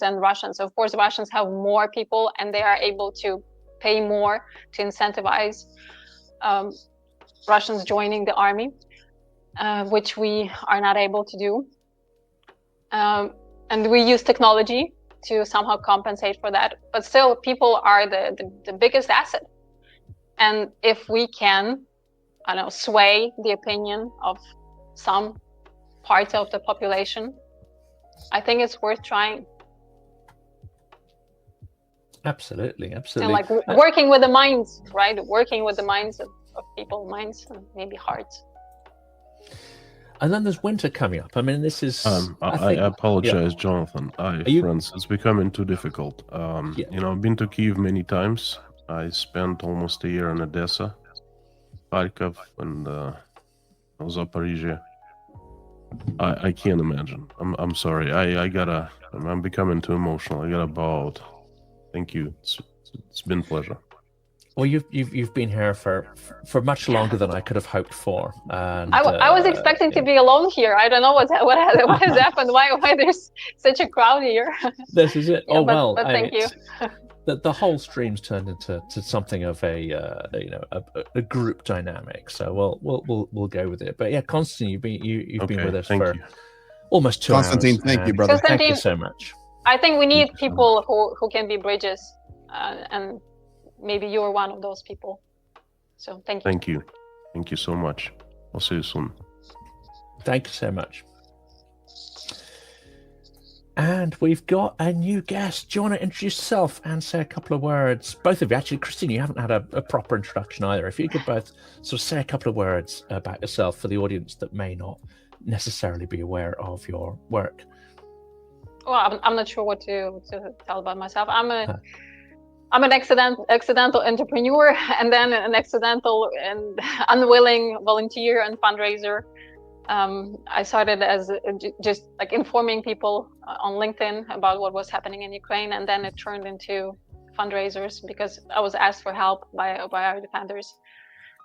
and Russians. Of course, Russians have more people and they are able to pay more to incentivize Russians joining the army, which we are not able to do. And we use technology to somehow compensate for that. But still, people are the biggest asset. And if we can, I don't know, sway the opinion of some part of the population, I think it's worth trying. Absolutely. And like working with the minds, right? Working with the minds of people, minds and maybe hearts. And then there's winter coming up. I mean, this is... I apologize, yeah. Jonathan. Friends, it's becoming too difficult. You know, I've been to Kyiv many times. I spent almost a year in Odessa, Kharkov, and Zaporizhia. I can't imagine. I'm sorry. I'm becoming too emotional. I gotta bow out. Thank you. It's been a pleasure. Well, you've been here for much longer than I could have hoped for. And I was expecting to be alone here. I don't know what has happened. Why there's such a crowd here? This is it. Yeah, but thank you. The whole stream's turned into something of a group dynamic. So we'll go with it. But yeah, Konstantin, you've been with us for almost 2 hours. Konstantin, thank you, brother. Thank you so much. I think we need people who can be bridges, and maybe you're one of those people. So thank you. Thank you. Thank you so much. I'll see you soon. Thank you so much. And we've got a new guest. Do you want to introduce yourself and say a couple of words? Both of you. Actually, Christine, you haven't had a proper introduction either. If you could both sort of say a couple of words about yourself for the audience that may not necessarily be aware of your work. Well, I'm not sure what to tell about myself. I'm an accidental entrepreneur, and then an accidental and unwilling volunteer and fundraiser. I started as just like informing people on LinkedIn about what was happening in Ukraine, and then it turned into fundraisers because I was asked for help by our defenders,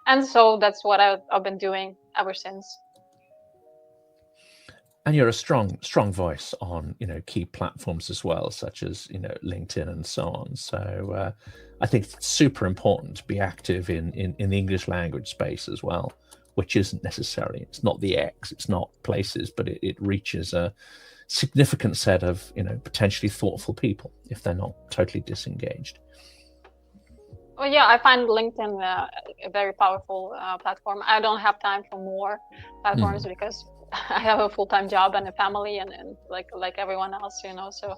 and so that's what I've been doing ever since. And you're a strong voice on key platforms as well, such as LinkedIn and so on. So I think it's super important to be active in the English language space as well, which isn't necessarily, it's not the X, it's not places, but it reaches a significant set of potentially thoughtful people if they're not totally disengaged. Well, yeah, I find LinkedIn a very powerful platform. I don't have time for more platforms because I have a full-time job and a family and like everyone else, so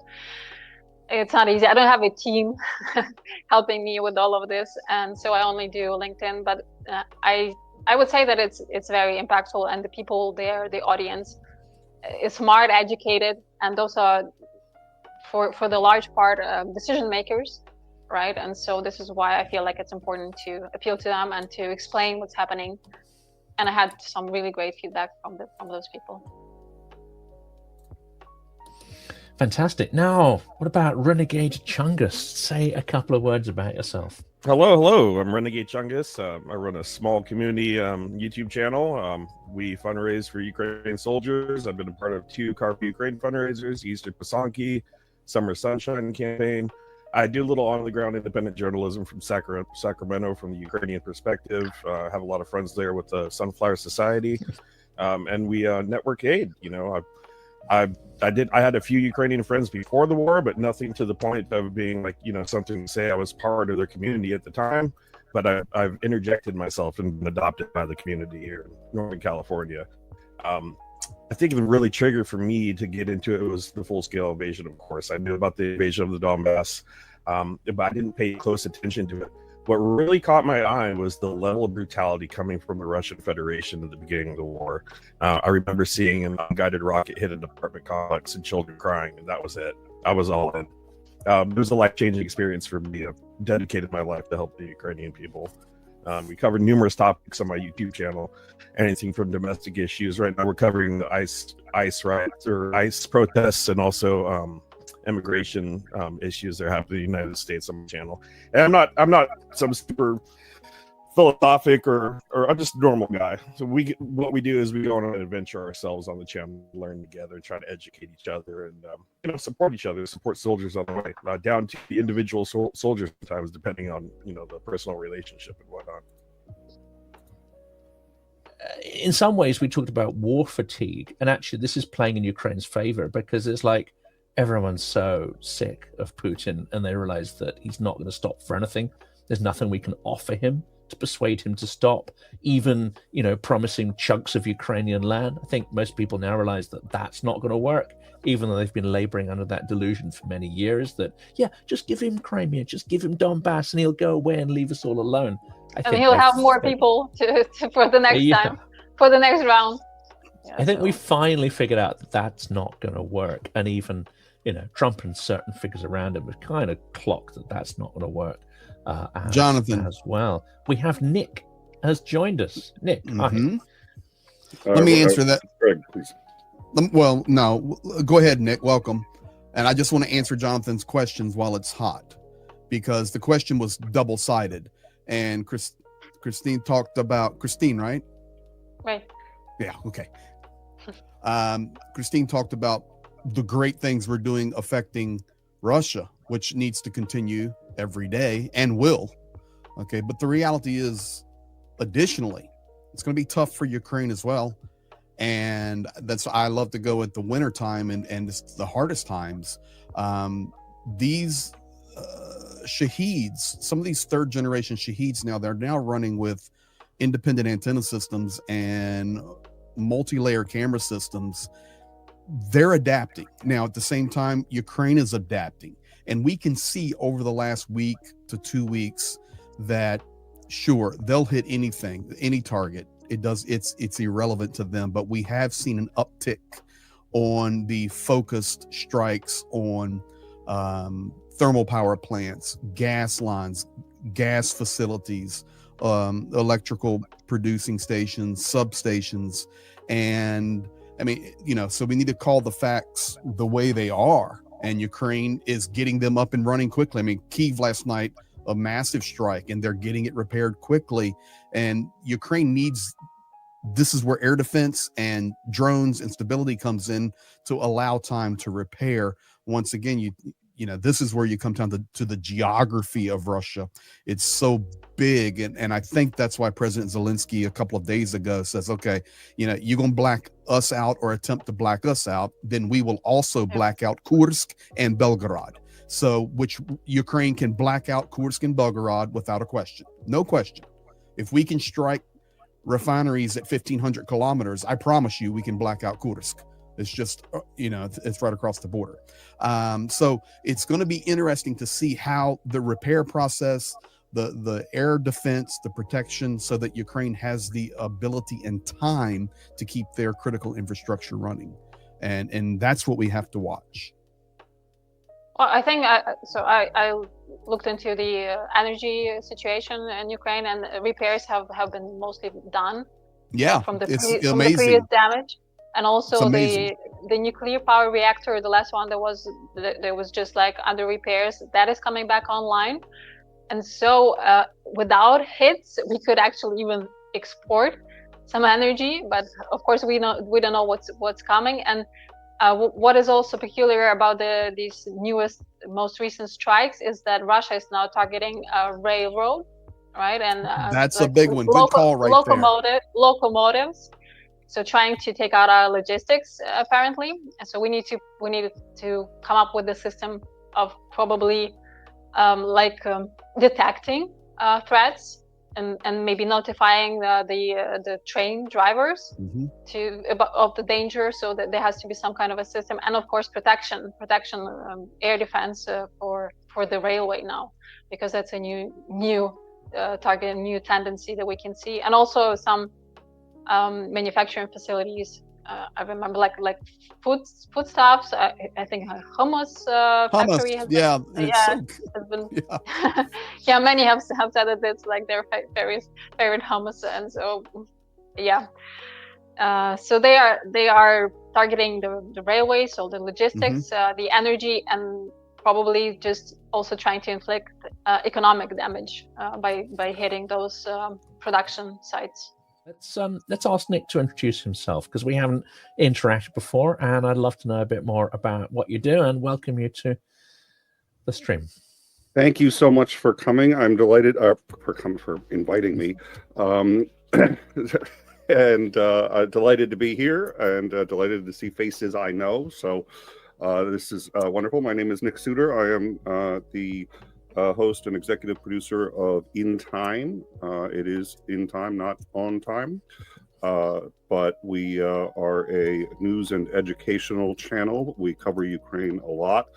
it's not easy. I don't have a team helping me with all of this, and so I only do LinkedIn. But I would say that it's very impactful, and the people there, the audience, is smart, educated, and those are for the large part decision makers, right? And so this is why I feel like it's important to appeal to them and to explain what's happening. And I had some really great feedback from those people. Fantastic. Now, what about Renegade Chungus? Say a couple of words about yourself. Hello. I'm Renegade Chungus. I run a small community YouTube channel. We fundraise for Ukrainian soldiers. I've been a part of 2 Car for Ukraine fundraisers, Easter Pasanki, Summer Sunshine campaign. I do a little on-the-ground independent journalism from Sacramento from the Ukrainian perspective. I have a lot of friends there with the Sunflower Society, and we network aid. I had a few Ukrainian friends before the war, but nothing to the point of being like something to say I was part of their community at the time. But I've interjected myself and been adopted by the community here in Northern California. I think the really trigger for me to get into it was the full-scale invasion, of course. I knew about the invasion of the Donbass, but I didn't pay close attention to it. What really caught my eye was the level of brutality coming from the Russian Federation at the beginning of the war. I remember seeing an unguided rocket hit an apartment complex and children crying, and that was it. I was all in. It was a life-changing experience for me. I've dedicated my life to help the Ukrainian people. We covered numerous topics on my YouTube channel, anything from domestic issues. Right now we're covering the ICE riots or ICE protests, and also immigration issues that are happening in the United States on my channel. And I'm not some super philosophic or I'm just a normal guy. So what we do is we go on an adventure ourselves on the channel, learn together, try to educate each other, and support each other, support soldiers on the way, down to the individual soldiers sometimes, depending on the personal relationship and whatnot. In some ways, we talked about war fatigue, and actually this is playing in Ukraine's favor, because it's like everyone's so sick of Putin and they realize that he's not going to stop for anything. There's nothing we can offer him to persuade him to stop, even promising chunks of Ukrainian land. I think most people now realize that that's not going to work, even though they've been laboring under that delusion for many years that, yeah, just give him Crimea, just give him Donbass and he'll go away and leave us all alone. And he'll have more people to for the next time, for the next round. Yeah, I think we finally figured out that that's not going to work. And even, Trump and certain figures around him have kind of clocked that that's not going to work. Jonathan, as well. We have Nick has joined us. Nick, mm-hmm. Let me answer that. Greg, please. Well, no, go ahead, Nick. Welcome. And I just want to answer Jonathan's questions while it's hot, because the question was double-sided. And Christine talked about Christine, right? Right. Yeah. Okay. Christine talked about the great things we're doing affecting Russia, which needs to continue every day and will. Okay. But the reality is, additionally, it's going to be tough for Ukraine as well. And I love to go at the winter time and it's the hardest times. These Shaheeds, some of these third generation Shaheeds now, they're now running with independent antenna systems and multi-layer camera systems. They're adapting. Now, at the same time, Ukraine is adapting. And we can see over the last week to 2 weeks that, sure, they'll hit anything, any target. It's irrelevant to them, but we have seen an uptick on the focused strikes on thermal power plants, gas lines, gas facilities, electrical producing stations, substations. And I mean, so we need to call the facts the way they are. And Ukraine is getting them up and running quickly. I mean, Kyiv last night, a massive strike, and they're getting it repaired quickly. And Ukraine this is where air defense and drones and stability comes in to allow time to repair. Once again, this is where you come down to the geography of Russia. It's so big. And I think that's why President Zelensky a couple of days ago says, okay, you're going to black us out or attempt to black us out, then we will also black out Kursk and Belgorod. So which Ukraine can black out Kursk and Belgorod without a question. No question. If we can strike refineries at 1,500 kilometers, I promise you we can black out Kursk. It's just, it's right across the border. So it's going to be interesting to see how the repair process, the air defense, the protection, so that Ukraine has the ability and time to keep their critical infrastructure running. And that's what we have to watch. Well, I think I looked into the energy situation in Ukraine, and repairs have been mostly done. Yeah, from the amazing. Previous damage, and also the nuclear power reactor, the last one there was just like under repairs, that is coming back online, and so without hits, we could actually even export some energy. But of course, we don't know what's coming. And what is also peculiar about these most recent strikes is that Russia is now targeting a railroad, right? And that's a big one. Good call right there. Locomotives. So trying to take out our logistics, apparently. And so we need to come up with a system of probably detecting threats and maybe notifying the train drivers of the danger, so that there has to be some kind of a system. And of course protection, air defense for the railway now, because that's a new target, new tendency that we can see. And also some manufacturing facilities. I remember like foodstuffs. I think hummus factory has been. Yeah, many have said that it's like their favorite hummus, and so so they are targeting the railways, so the logistics, the energy, and probably just also trying to inflict economic damage by hitting those production sites. Let's ask Nick to introduce himself, because we haven't interacted before, and I'd love to know a bit more about what you do, and welcome you to the stream. Thank you so much for coming. I'm delighted for inviting me, and delighted to be here, and delighted to see faces I know. So this is wonderful. My name is Nick Suter. I am the host and executive producer of In Time. It is In Time, not On Time, but we are a news and educational channel. We cover Ukraine a lot.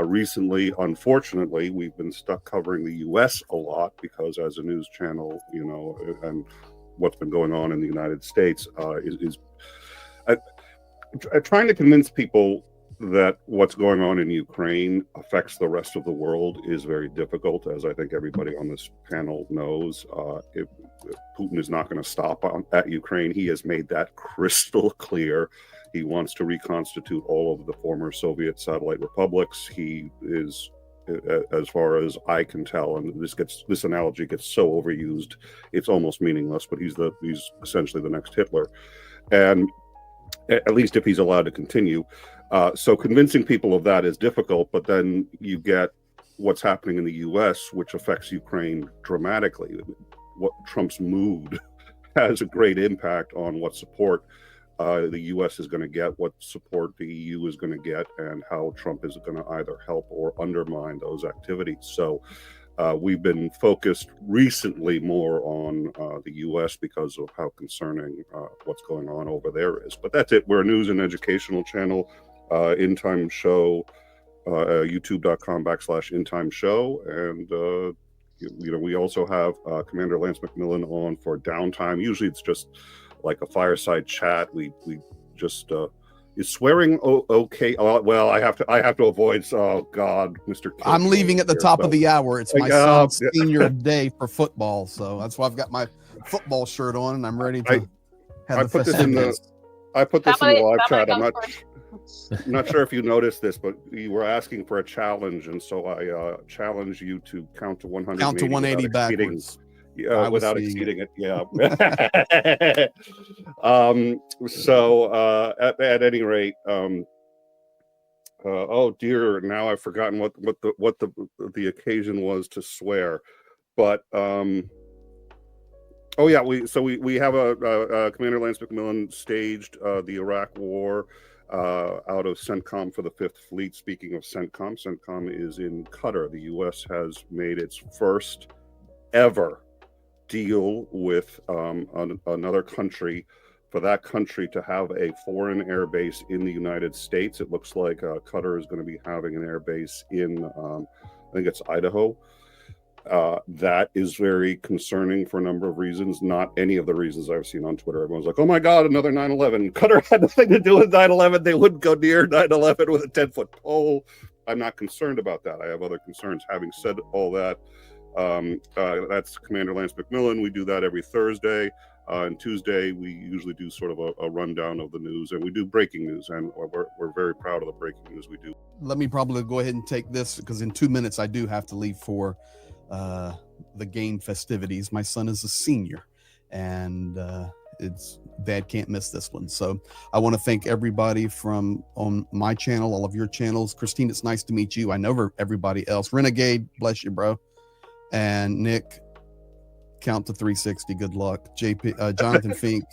Recently, unfortunately, we've been stuck covering the U.S. a lot because, as a news channel, and what's been going on in the United States is trying to convince people that what's going on in Ukraine affects the rest of the world is very difficult, as I think everybody on this panel knows. If Putin is not going to stop at Ukraine. He has made that crystal clear. He wants to reconstitute all of the former Soviet satellite republics. He is, as far as I can tell, and this analogy gets so overused, it's almost meaningless, but he's essentially the next Hitler. And at least if he's allowed to continue. So convincing people of that is difficult, but then you get what's happening in the U.S., which affects Ukraine dramatically. What Trump's mood has a great impact on what support the U.S. is going to get, what support the EU is going to get, and how Trump is going to either help or undermine those activities. So we've been focused recently more on the U.S. because of how concerning what's going on over there is. But that's it. We're a news and educational channel. In Time Show, youtube.com/In Time Show, and we also have Commander Lance McMillan on for downtime. Usually it's just like a fireside chat. We just is swearing okay? Well, I have to avoid. Oh God, Mr. King, I'm leaving at the top of the hour. It's my son's senior day for football, so that's why I've got my football shirt on and I'm ready to have the festivities. I put this in the live chat. I'm not sure if you noticed this, but you were asking for a challenge, and so I challenge you to count to 180. Count to 180 backwards. Without exceeding it. Yeah. So at any rate, oh dear, now I've forgotten what the occasion was to swear, but oh yeah, we have a Commander Lance McMillan staged the Iraq War out of CENTCOM for the 5th Fleet. Speaking of CENTCOM, CENTCOM is in Qatar. The U.S. has made its first ever deal with another country for that country to have a foreign air base in the United States. It looks like Qatar is going to be having an air base in, I think it's Idaho. That is very concerning for a number of reasons. Not any of the reasons I've seen on Twitter. Everyone's like, oh my God, another 9/11. Qatar had nothing to do with 9/11. They wouldn't go near 9/11 with a 10-foot pole. I'm not concerned about that. I have other concerns. Having said all that, that's Commander Lance McMillan. We do that every Thursday. And Tuesday, we usually do sort of a rundown of the news, and we do breaking news, and we're very proud of the breaking news we do. Let me probably go ahead and take this, because in 2 minutes I do have to leave for the game festivities. My son is a senior, and dad can't miss this one. So I want to thank everybody from on my channel, all of your channels. Christine, it's nice to meet you. I know everybody else. Renegade, bless you, bro. And Nick, count to 360. Good luck. JP, Jonathan Fink,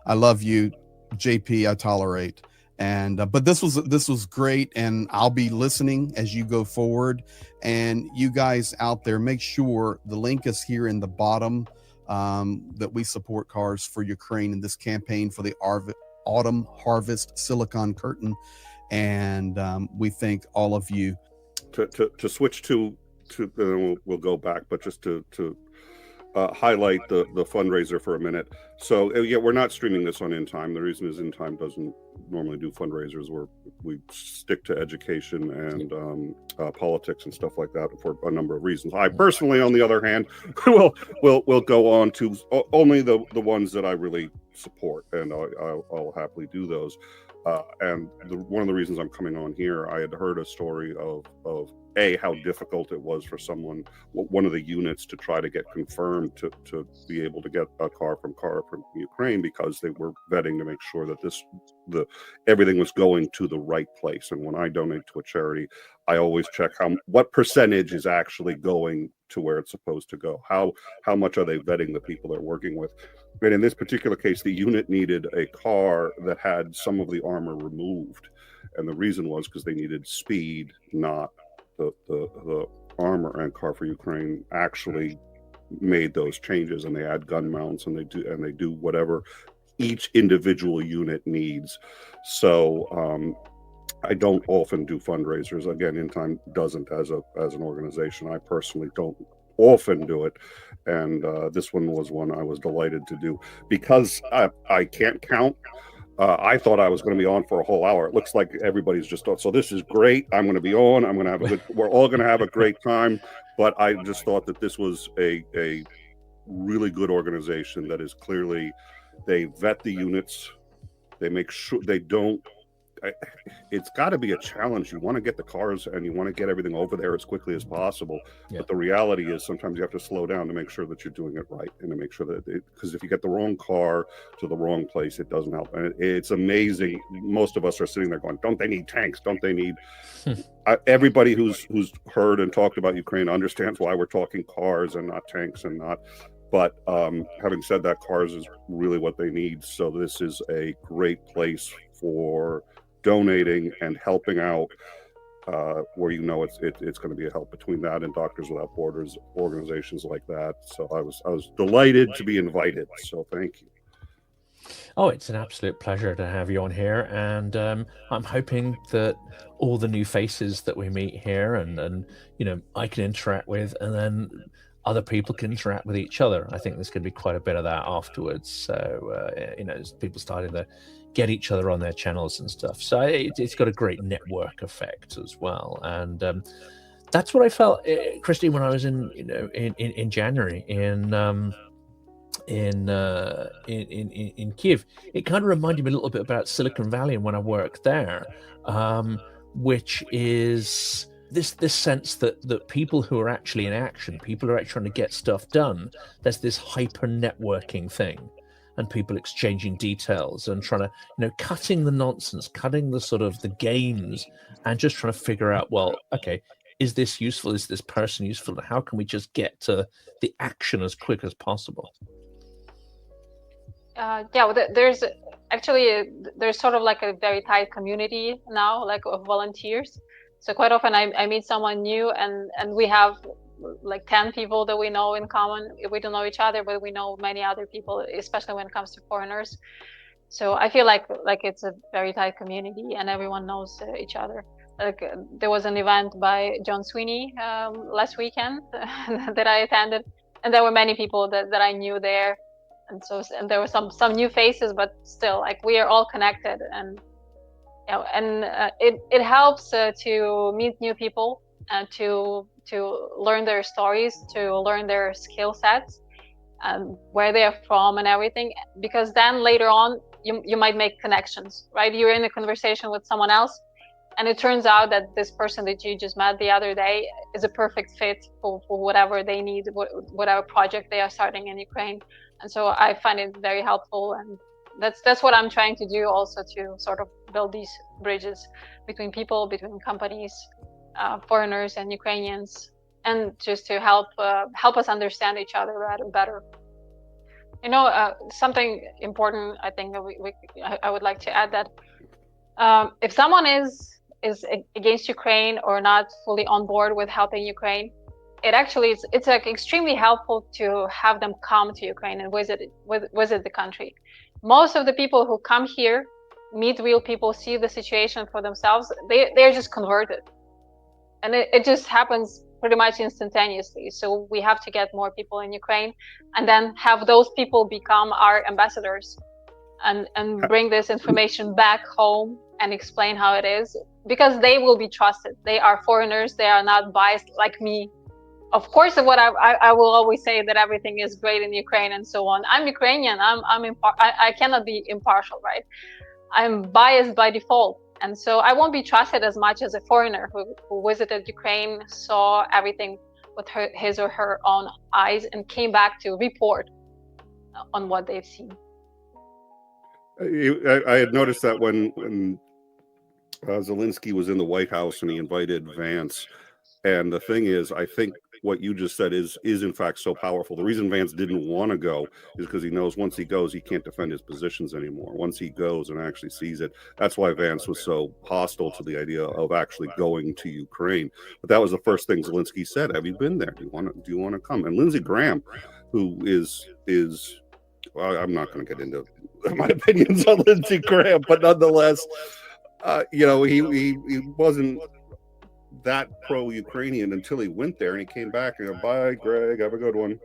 I love you. JP, I tolerate. And but this was great, and I'll be listening as you go forward. And you guys out there, make sure the link is here in the bottom, that we support Cars for Ukraine in this campaign for the Autumn Harvest Silicon Curtain. And we thank all of you. To switch to we'll go back, but just to highlight the fundraiser for a minute. So yeah, we're not streaming this on In Time. The reason is In Time doesn't normally do fundraisers where we stick to education and politics and stuff like that for a number of reasons. I personally, on the other hand, will go on to only the ones that I really support, and I'll happily do those. And one of the reasons I'm coming on here, I had heard a story of how difficult it was for one of the units to try to get confirmed to be able to get a car from Ukraine, because they were vetting to make sure that everything was going to the right place. And when I donate to a charity, I always check what percentage is actually going to where it's supposed to go. How much are they vetting the people they're working with? And in this particular case, the unit needed a car that had some of the armor removed. And the reason was because they needed speed, not the armor. And Car for Ukraine actually made those changes, and they add gun mounts, and they do whatever each individual unit needs. So I don't often do fundraisers. Again, In Time doesn't as an organization. I personally don't often do it, and this one was one I was delighted to do, because I can't count. I thought I was going to be on for a whole hour. It looks like everybody's just thought, so this is great. I'm going to be on. I'm going to have we're all going to have a great time. But I just thought that this was a really good organization that is clearly, they vet the units. They make sure they don't. It's got to be a challenge. You want to get the cars and you want to get everything over there as quickly as possible. Yeah. But the reality is sometimes you have to slow down to make sure that you're doing it right, and to make sure that because if you get the wrong car to the wrong place, it doesn't help. And it's amazing. Most of us are sitting there going, don't they need tanks? Don't they need... Everybody who's heard and talked about Ukraine understands why we're talking cars and not tanks and not... But having said that, cars is really what they need. So this is a great place for donating and helping out, where it's going to be a help between that and Doctors Without Borders, organizations like that. So I was delighted to be invited. So thank you. Oh, it's an absolute pleasure to have you on here, and I'm hoping that all the new faces that we meet here and I can interact with, and then other people can interact with each other. I think there's going to be quite a bit of that afterwards. So as people starting to get each other on their channels and stuff. So it's got a great network effect as well. And that's what I felt, Christine, when I was in January in Kyiv. It kind of reminded me a little bit about Silicon Valley and when I worked there, which is this sense that people who are actually in action, people who are actually trying to get stuff done, there's this hyper networking thing, and people exchanging details and trying to, cutting the nonsense, cutting the sort of the games, and just trying to figure out, well, okay, is this useful? Is this person useful? How can we just get to the action as quick as possible? There's sort of like a very tight community now, like of volunteers. So quite often I meet someone new, and we have like 10 people that we know in common. We don't know each other, but we know many other people, especially when it comes to foreigners. So I feel like it's a very tight community, and everyone knows each other. Like there was an event by John Sweeney last weekend that I attended, and there were many people that I knew there, and there were some new faces, but still, like, we are all connected, and it helps to meet new people and to learn their stories, to learn their skill sets and where they are from and everything, because then later on you might make connections, right? You're in a conversation with someone else, and it turns out that this person that you just met the other day is a perfect fit for whatever they need, whatever project they are starting in Ukraine. And so I find it very helpful, and that's what I'm trying to do also, to sort of build these bridges between people, between companies, foreigners and Ukrainians, and just to help us understand each other better. Something important, I think that I would like to add, that if someone is against Ukraine or not fully on board with helping Ukraine, it's like extremely helpful to have them come to Ukraine and visit the country. Most of the people who come here meet real people, see the situation for themselves. They're just converted, and it just happens pretty much instantaneously. So we have to get more people in Ukraine, and then have those people become our ambassadors, and bring this information back home and explain how it is, because they will be trusted. They are foreigners. They are not biased like me. Of course, what I will always say that everything is great in Ukraine and so on. I'm Ukrainian. I cannot be impartial, right? I'm biased by default. And so I won't be trusted as much as a foreigner who visited Ukraine, saw everything with his or her own eyes, and came back to report on what they've seen. I had noticed that when Zelensky was in the White House and he invited Vance, and the thing is, I think what you just said is in fact so powerful. The reason Vance didn't want to go is because he knows once he goes, he can't defend his positions anymore. Once he goes and actually sees it, that's why Vance was so hostile to the idea of actually going to Ukraine. But that was the first thing Zelensky said: "Have you been there? Do you want to come?" And Lindsey Graham, who is well, I'm not going to get into my opinions on Lindsey Graham, but nonetheless, he wasn't that pro-Ukrainian until he went there, and he came back and bye, Greg, have a good one.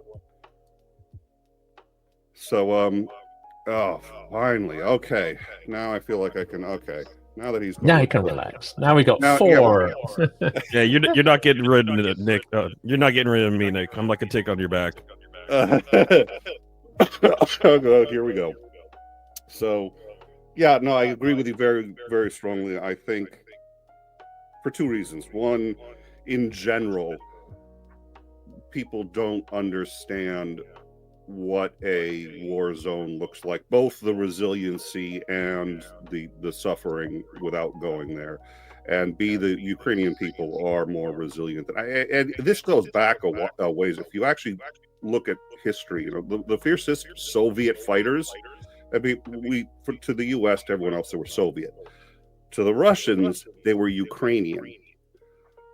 So, finally, okay. Now I feel like I can. Okay, now that he's gone. Now you can relax. Now we got 4. Yeah, you're not getting rid of it, Nick. You're not getting rid of me, Nick. I'm like a tick on your back. Oh, here we go. So, yeah, no, I agree with you very, very strongly. I think for 2 reasons. One, in general, people don't understand what a war zone looks like, both the resiliency and the suffering without going there. And B, the Ukrainian people are more resilient. And this goes back a ways. If you actually look at history, the fiercest Soviet fighters, I mean, to the U.S., to everyone else, they were Soviet. To the Russians, they were Ukrainian.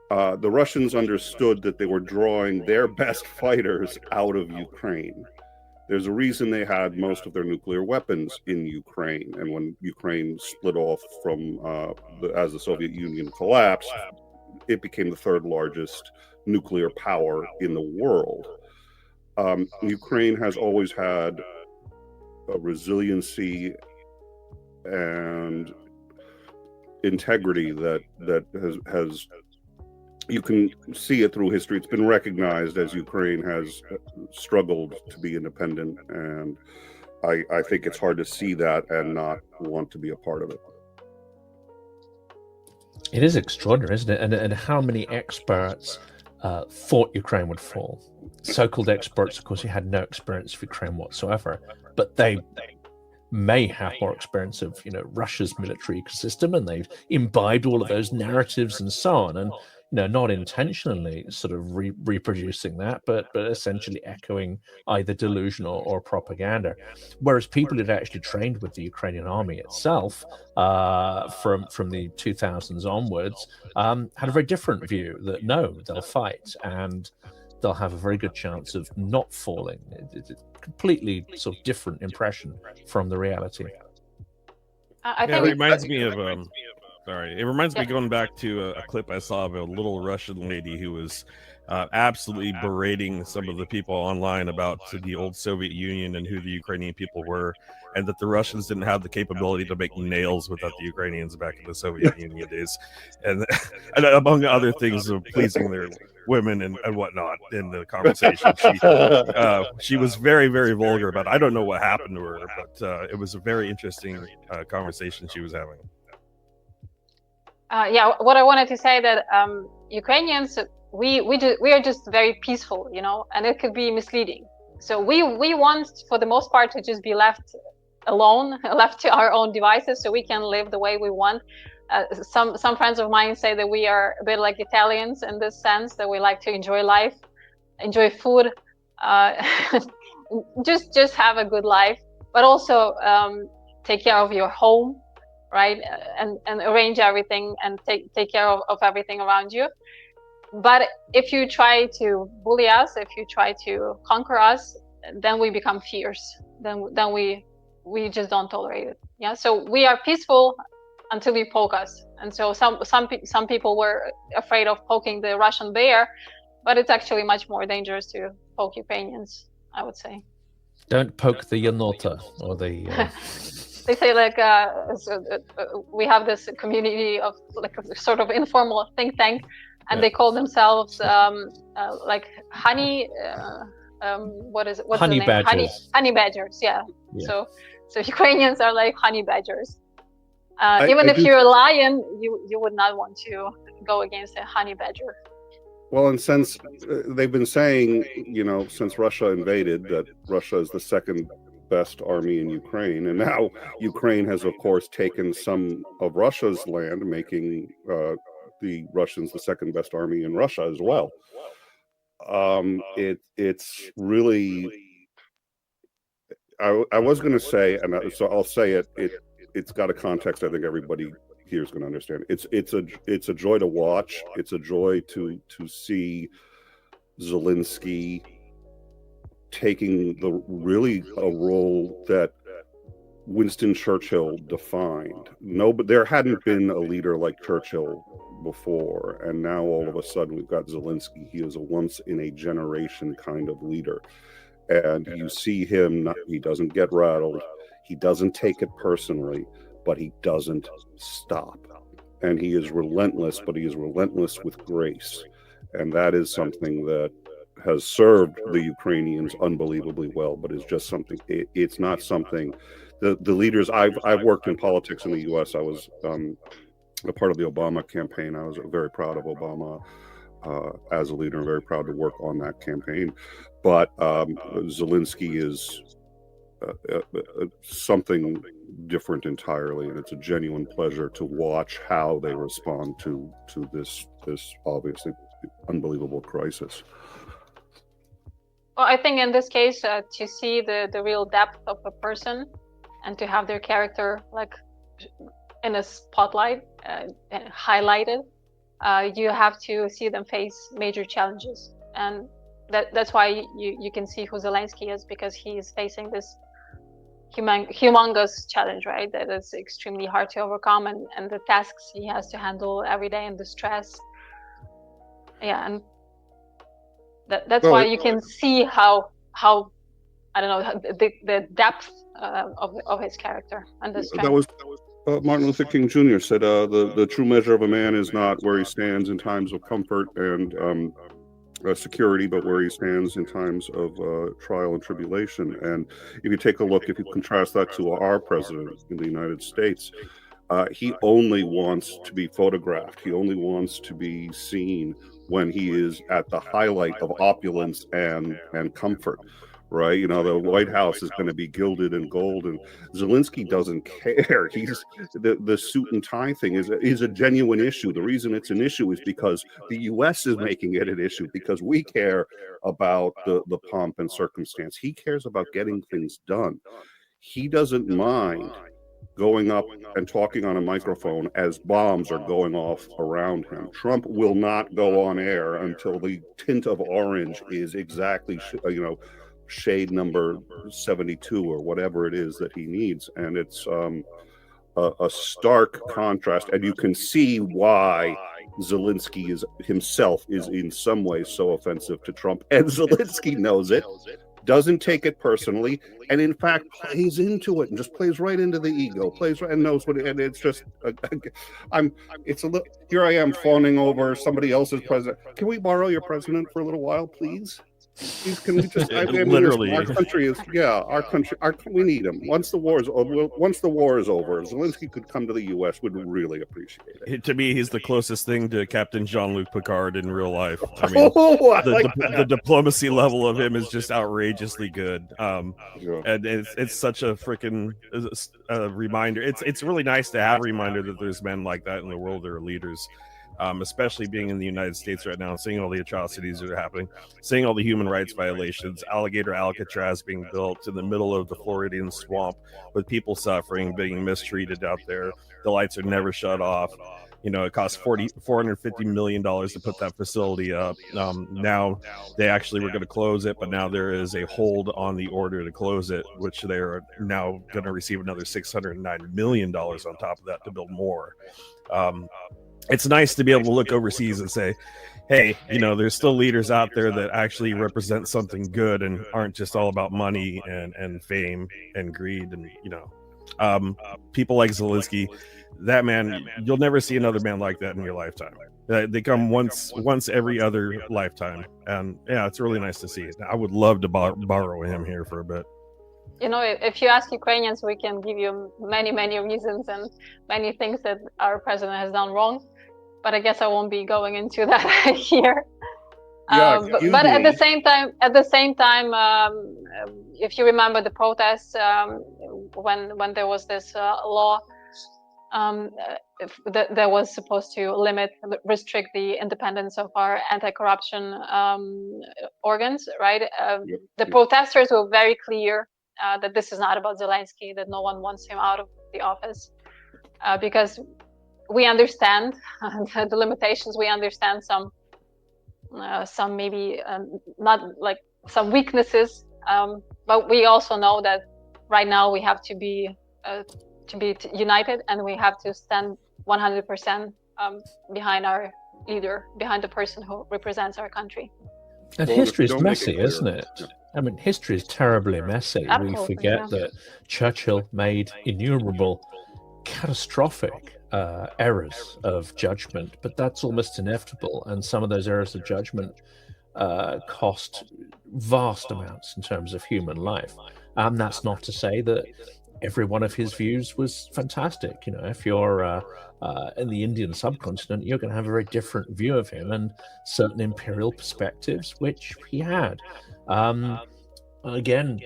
The Russians understood that they were drawing their best fighters out of Ukraine. There's a reason they had most of their nuclear weapons in Ukraine. And when Ukraine split off from, as the Soviet Union collapsed, it became the 3rd largest nuclear power in the world. Ukraine has always had a resiliency and integrity that has you can see it through history. It's been recognized as Ukraine has struggled to be independent, and I think it's hard to see that and not want to be a part of it. It is extraordinary, isn't it? And how many experts thought Ukraine would fall? So-called experts, of course, who had no experience of Ukraine whatsoever, but they may have more experience of Russia's military ecosystem, and they've imbibed all of those narratives and so on, and not intentionally sort of reproducing that, but essentially echoing either delusion or propaganda. Whereas people who'd actually trained with the Ukrainian army itself from the 2000s onwards had a very different view that no, they'll fight and they'll have a very good chance of not falling. It's a completely sort of different impression from the reality. I think it reminds me of It reminds me going back to a clip I saw of a little Russian lady who was absolutely berating some of the people online about the old Soviet Union and who the Ukrainian people were, and that the Russians didn't have the capability to make nails without the Ukrainians back in the Soviet Union days, and among other things of pleasing their women and whatnot in the conversation. She was very, very vulgar about it. I don't know what happened to her, but it was a very interesting conversation she was having. What I wanted to say that Ukrainians, we are just very peaceful, and it could be misleading. So we want, for the most part, to just be left alone, left to our own devices, so we can live the way we want. Some friends of mine say that we are a bit like Italians in this sense, that we like to enjoy life, enjoy food, just have a good life, but also take care of your home, right, and arrange everything and take care of everything around you. But if you try to bully us, if you try to conquer us, then we become fierce. Then we just don't tolerate it. Yeah. So we are peaceful until you poke us. And so some people were afraid of poking the Russian bear, but it's actually much more dangerous to poke Ukrainians, I would say. Don't poke the Yanota or the. They say we have this community of like a sort of informal think tank, and they call themselves like honey. What is it? What's honey the name? Badgers. Honey badgers. Yeah. So Ukrainians are like honey badgers. Even if you're a lion, you would not want to go against a honey badger. Well, and since they've been saying, since Russia invaded, that Russia is the second best army in Ukraine, and now Ukraine has, of course, taken some of Russia's land, making the Russians the second best army in Russia as well. It's really, I was going to say, and so I'll say it. It's got a context I think everybody here is going to understand. It's a joy to watch. It's a joy to see Zelensky taking really a role that Winston Churchill defined. But there hadn't been a leader like Churchill before, and now all of a sudden we've got Zelensky. He is a once in a generation kind of leader, and you see him. He doesn't get rattled. He doesn't take it personally, but he doesn't stop. And he is relentless, but he is relentless with grace. And that is something that has served the Ukrainians unbelievably well, but is just something, it's not something, the leaders, I've worked in politics in the US. I was a part of the Obama campaign. I was very proud of Obama as a leader, and very proud to work on that campaign. But Zelensky is something different entirely, and it's a genuine pleasure to watch how they respond to this obviously unbelievable crisis. Well, I think in this case, to see the real depth of a person and to have their character like in a spotlight and highlighted, you have to see them face major challenges, and that's why you can see who Zelensky is, because he is facing this humongous challenge, right? That is extremely hard to overcome, and the tasks he has to handle every day, and the stress. Yeah, and that's why you can see how I don't know the depth of his character and the strength. That was Martin Luther King Jr. said the true measure of a man is not where he stands in times of comfort and security, but where he stands in times of trial and tribulation. And if you take a look, if you contrast that to our president in the United States, he only wants to be photographed. He only wants to be seen when he is at the highlight of opulence and comfort, right? The White House is going to be gilded in gold, and Zelensky doesn't care. He's the suit and tie thing is a genuine issue. The reason it's an issue is because the U.S. is making it an issue, because we care about the pomp and circumstance. He cares about getting things done. He doesn't mind going up and talking on a microphone as bombs are going off around him. Trump will not go on air until the tint of orange is exactly, shade number 72 or whatever it is that he needs. And it's a stark contrast. And you can see why Zelensky himself is in some ways so offensive to Trump. And Zelensky knows it, doesn't take it personally, and in fact plays into it and just plays right into the ego, plays right and knows what, and it's just here I am fawning over somebody else's president. Can we borrow your president for a little while, please? Can we just literally our country is we need him. Once the war is over, Zelensky could come to the US. Would really appreciate it. To me, he's the closest thing to Captain Jean-Luc Picard in real life. I mean, the diplomacy level of him is just outrageously good. And it's such a freaking reminder. It's really nice to have a reminder that there's men like that in the world that are leaders. Especially being in the United States right now, seeing all the atrocities that are happening, seeing all the human rights violations, alligator Alcatraz being built in the middle of the Floridian swamp with people suffering, being mistreated out there. The lights are never shut off. It cost $450 million to put that facility up. Now they actually were going to close it, but now there is a hold on the order to close it, which they are now going to receive another $609 million on top of that to build more. It's nice to be able to look overseas and say, hey, there's still leaders out there that actually represent something good and aren't just all about money and fame and greed. And, people like Zelensky, that man, you'll never see another man like that in your lifetime. They come once every other lifetime. And yeah, it's really nice to see. I would love to borrow him here for a bit. You know, if you ask Ukrainians, we can give you many reasons and many things that our president has done wrong. But I guess I won't be going into that here. Yeah, but at the same time, if you remember the protests when there was this law that was supposed to restrict the independence of our anti-corruption organs, right? The protesters were very clear that this is not about Zelensky, that no one wants him out of the office, because we understand the limitations. We understand some maybe not like some weaknesses, but we also know that right now we have to be united, and we have to stand 100% behind our leader, behind the person who represents our country. And history is messy, isn't it? I mean, history is terribly messy. Absolutely, we forget that Churchill made innumerable catastrophic errors of judgment, but that's almost inevitable. And some of those errors of judgment cost vast amounts in terms of human life. That's not to say that every one of his views was fantastic. You know, if you're in the Indian subcontinent, you're going to have a very different view of him and certain imperial perspectives, which he had. Again,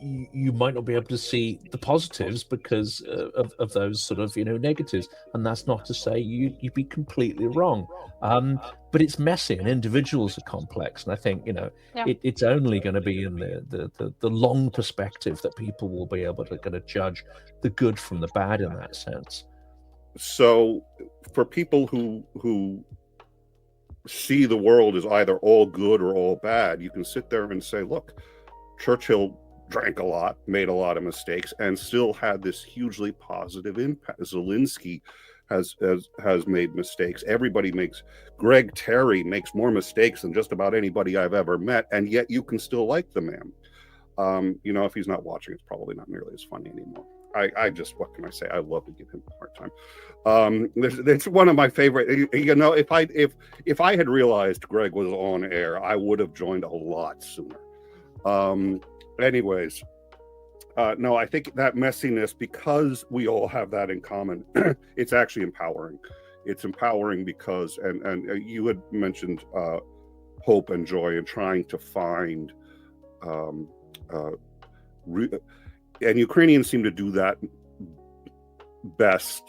you might not be able to see the positives because of those sort of, you know, negatives, and that's not to say you'd be completely wrong. But it's messy, and individuals are complex, and I think, you know, it's only going to be in the long perspective that people will be able to kind of judge the good from the bad in that sense. So for people who see the world as either all good or all bad, you can sit there and say, look, Churchill drank a lot, made a lot of mistakes, and still had this hugely positive impact. Zelensky has made mistakes. Everybody makes. Greg Terry makes more mistakes than just about anybody I've ever met, and yet you can still like the man. You know, if he's not watching, it's probably not nearly as funny anymore. I just, what can I say? I love to give him a hard time. It's one of my favorite. You know, if I had realized Greg was on air, I would have joined a lot sooner. Anyways, no, I think that messiness, because we all have that in common, it's actually empowering. It's empowering because, and you had mentioned hope and joy and trying to find, and Ukrainians seem to do that best,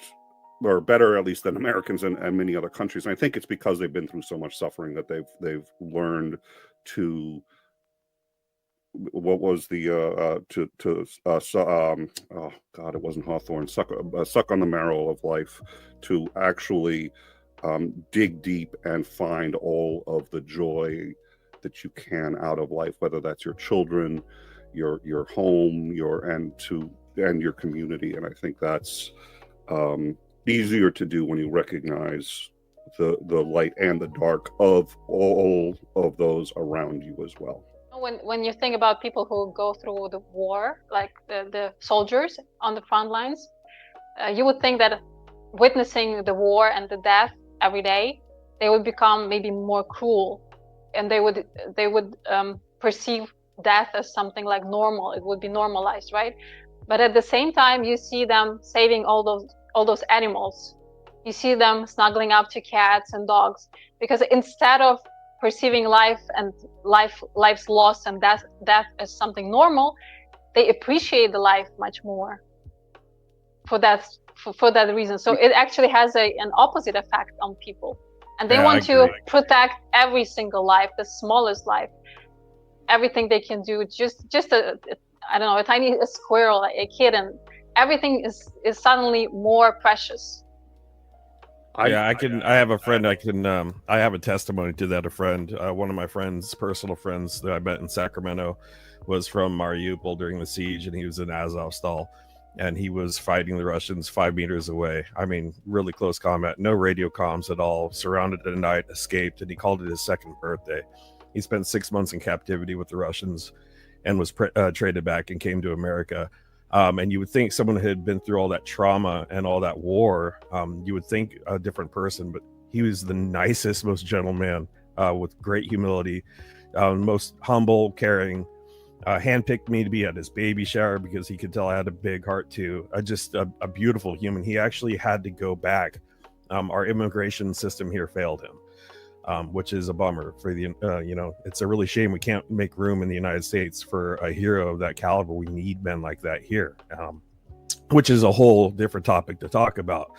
or better at least, than Americans and many other countries. And I think it's because they've been through so much suffering that they've learned to. What was the oh God, it wasn't Hawthorne, suck on the marrow of life, to actually dig deep and find all of the joy that you can out of life, whether that's your children, your home, and your community. And I think that's easier to do when you recognize the light and the dark of all of those around you as well. When you think about people who go through the war, like the soldiers on the front lines, you would think that witnessing the war and the death every day, they would become maybe more cruel, and they would perceive death as something like normal. It would be normalized, right? But at the same time, you see them saving all those animals. You see them snuggling up to cats and dogs, because instead of perceiving life and life's loss and death as something normal, they appreciate the life much more for that reason. So it actually has an opposite effect on people, and they want to protect every single life, the smallest life, everything they can do. Just a I don't know, a tiny squirrel, a kitten, everything is suddenly more precious. I have a friend. I have a testimony to that. A friend, one of my friends, personal friends that I met in Sacramento, was from Mariupol during the siege, and he was in Azovstal, and he was fighting the Russians 5 meters away. I mean, really close combat, no radio comms at all, surrounded at night, escaped, and he called it his second birthday. He spent 6 months in captivity with the Russians and was traded back and came to America. And you would think someone who had been through all that trauma and all that war, you would think a different person, but he was the nicest, most gentle man, with great humility, most humble, caring. handpicked me to be at his baby shower because he could tell I had a big heart too. Just a beautiful human. He actually had to go back. Our immigration system here failed him, which is a bummer for the, it's a really shame we can't make room in the United States for a hero of that caliber. We need men like that here, which is a whole different topic to talk about.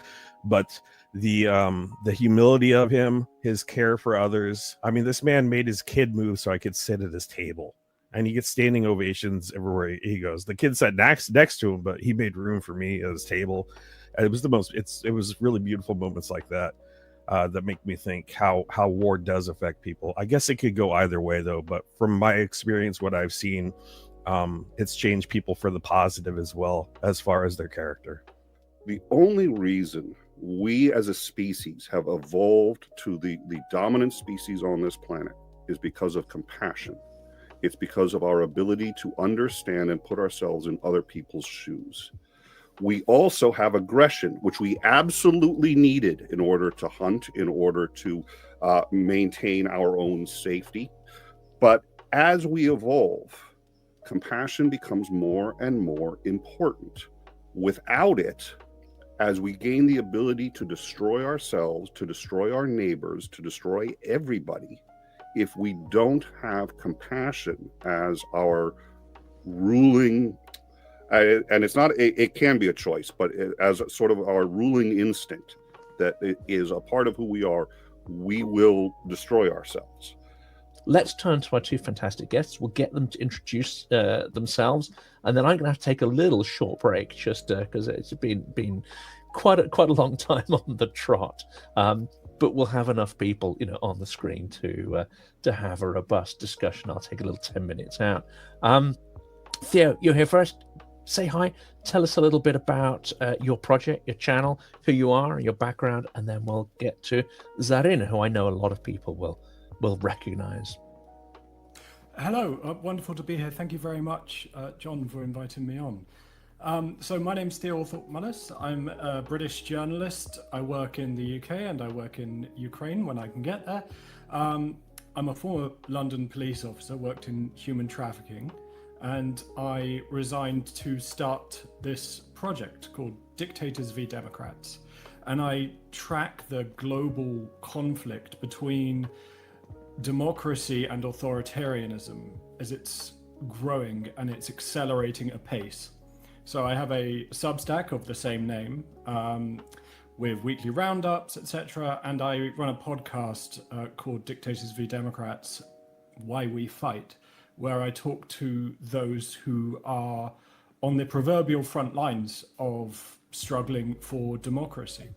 But the humility of him, his care for others. I mean, this man made his kid move so I could sit at his table. And he gets standing ovations everywhere he goes. The kid sat next to him, but he made room for me at his table. It was it was really beautiful moments like that that make me think how war does affect people. I guess it could go either way though, but from my experience, what I've seen, it's changed people for the positive as well, as far as their character. The only reason we as a species have evolved to the dominant species on this planet is because of compassion. It's because of our ability to understand and put ourselves in other people's shoes. We also have aggression, which we absolutely needed in order to hunt, in order to maintain our own safety. But as we evolve, compassion becomes more and more important. Without it, as we gain the ability to destroy ourselves, to destroy our neighbors, to destroy everybody, if we don't have compassion as our ruling, and it's not, it can be a choice, but as sort of our ruling instinct that it is a part of who we are, we will destroy ourselves. Let's turn to our two fantastic guests. We'll get them to introduce themselves, and then I'm going to have to take a little short break just because it's been quite a long time on the trot. But we'll have enough people, on the screen to have a robust discussion. I'll take a little 10 minutes out. Theo, you're here first. Say hi. Tell us a little bit about your project, your channel, who you are, your background, and then we'll get to Zarina, who I know a lot of people will recognize. Hello, wonderful to be here. Thank you very much, John, for inviting me on. So my name's Theo Thorpe-Mullis. I'm a British journalist. I work in the UK and I work in Ukraine when I can get there. I'm a former London police officer, worked in human trafficking, and I resigned to start this project called Dictators v Democrats. And I track the global conflict between democracy and authoritarianism as it's growing and it's accelerating apace. So I have a Substack of the same name with weekly roundups, etc. And I run a podcast called Dictators v Democrats, Why We Fight, where I talk to those who are on the proverbial front lines of struggling for democracy.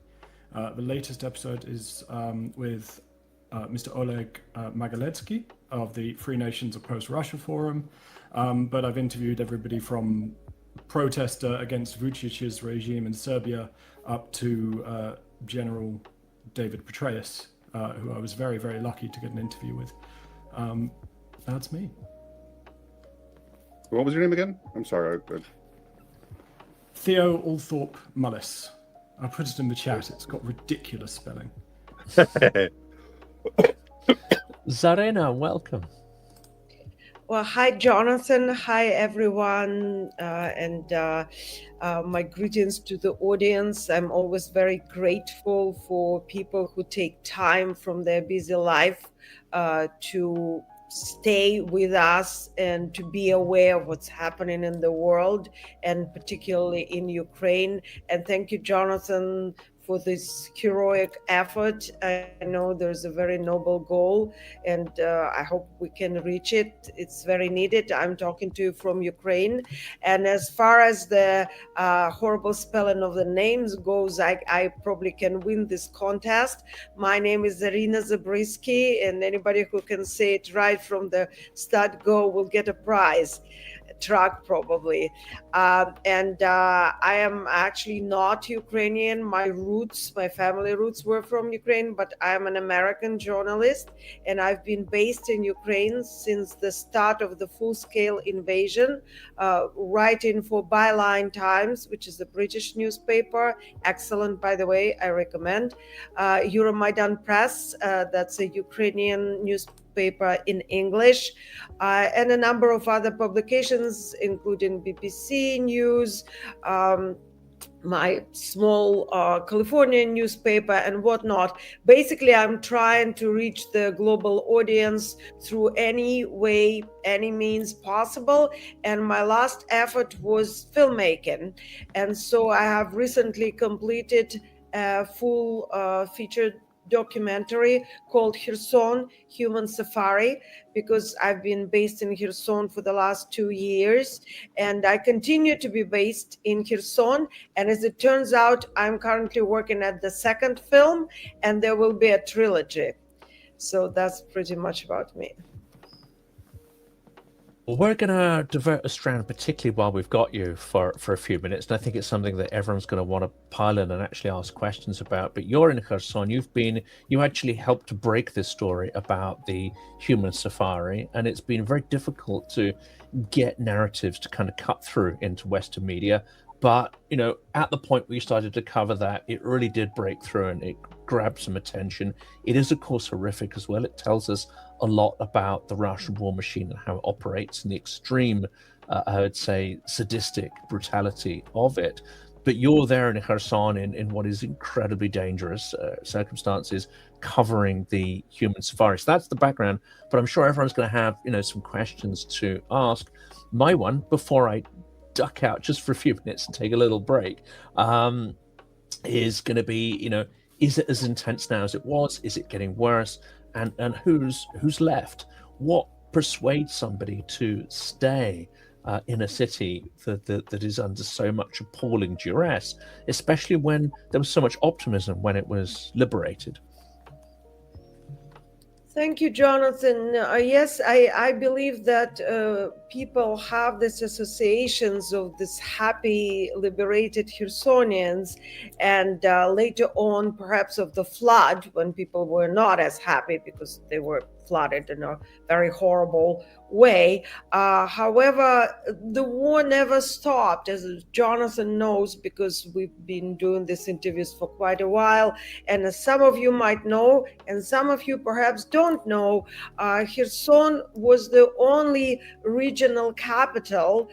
The latest episode is with Mr. Oleg Magaletsky of the Free Nations Opposed Russia Forum, but I've interviewed everybody from protester against Vucic's regime in Serbia up to General David Petraeus, who I was very, very lucky to get an interview with. That's me. What was your name again? I'm sorry. Theo Althorpe-Mullis. I put it in the chat. It's got ridiculous spelling. Zarina, welcome. Well, hi, Jonathan. Hi, everyone. And my greetings to the audience. I'm always very grateful for people who take time from their busy life to stay with us and to be aware of what's happening in the world, and particularly in Ukraine. And thank you, Jonathan, for this heroic effort. I know there's a very noble goal, and I hope we can reach it. It's very needed. I'm talking to you from Ukraine. And as far as the horrible spelling of the names goes, I probably can win this contest. My name is Zarina Zabriskie, and anybody who can say it right from the start go will get a prize. Truck probably. And I am actually not Ukrainian. My family roots were from Ukraine, but I'm an American journalist, and I've been based in Ukraine since the start of the full-scale invasion, writing for Byline Times, which is a British newspaper. Excellent, by the way, I recommend. Euromaidan Press, that's a Ukrainian newspaper in English, and a number of other publications, including BBC News, my small Californian newspaper and whatnot. Basically, I'm trying to reach the global audience through any way, any means possible. And my last effort was filmmaking. And so I have recently completed a full feature documentary called Kherson Human Safari, because I've been based in Kherson for the last 2 years, and I continue to be based in Kherson. And as it turns out, I'm currently working at the second film, and there will be a trilogy. So that's pretty much about me. Well, we're going to divert a strand, particularly while we've got you for a few minutes. And I think it's something that everyone's going to want to pile in and actually ask questions about. But you're in Kherson. You actually helped to break this story about the human safari. And it's been very difficult to get narratives to kind of cut through into Western media. But, you know, at the point we started to cover that, it really did break through and it grabbed some attention. It is, of course, horrific as well. It tells us a lot about the Russian war machine and how it operates and the extreme, I would say, sadistic brutality of it. But you're there in Kherson in what is incredibly dangerous circumstances, covering the human safari. So that's the background. But I'm sure everyone's going to have, you know, some questions to ask. My one, before I duck out just for a few minutes and take a little break, is going to be, you know, is it as intense now as it was? Is it getting worse? And who's left? What persuades somebody to stay in a city that is under so much appalling duress, especially when there was so much optimism when it was liberated? Thank you, Jonathan. Yes, I believe that people have these associations of this happy, liberated Chersonians, and later on, perhaps of the flood, when people were not as happy because they were flooded in a very horrible way. However, the war never stopped, as Jonathan knows, because we've been doing these interviews for quite a while. And as some of you might know, and some of you perhaps don't know, Kherson was the only regional capital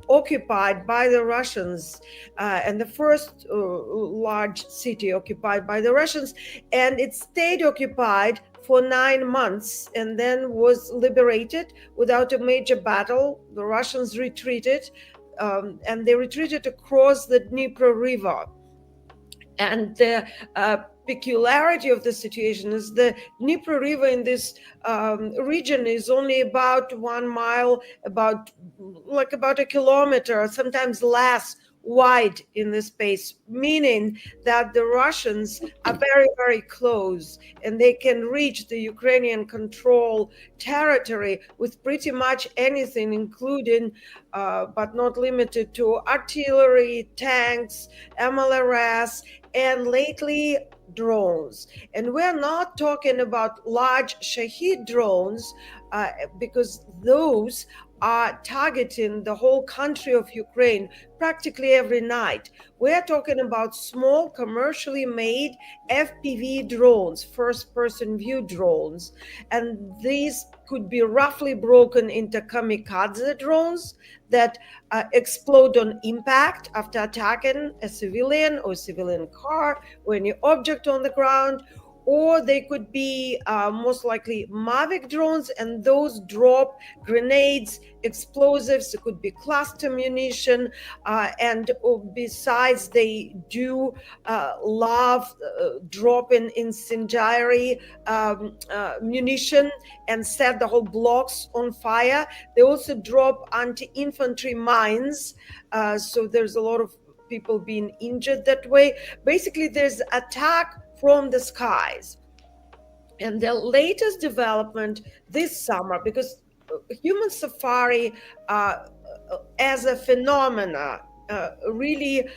occupied by the Russians, and the first large city occupied by the Russians, and it stayed occupied for 9 months and then was liberated without a major battle. The Russians retreated, and they retreated across the Dnieper River. And the peculiarity of the situation is the Dnieper River in this region is only about 1 mile, about a kilometer, sometimes less, wide in this space, meaning that the Russians are very, very close and they can reach the Ukrainian control territory with pretty much anything, including but not limited to artillery, tanks, MLRS, and lately drones. And we're not talking about large Shahed drones because those are targeting the whole country of Ukraine practically every night. We're talking about small commercially made FPV drones, first-person view drones, and these could be roughly broken into kamikaze drones that explode on impact after attacking a civilian or civilian car or any object on the ground. Or they could be most likely Mavic drones, and those drop grenades, explosives. It could be cluster munition, and besides, they do love dropping incendiary munition and set the whole blocks on fire. They also drop anti-infantry mines, so there's a lot of people being injured that way. Basically, there's attack from the skies. And the latest development this summer, because human safari as a phenomena really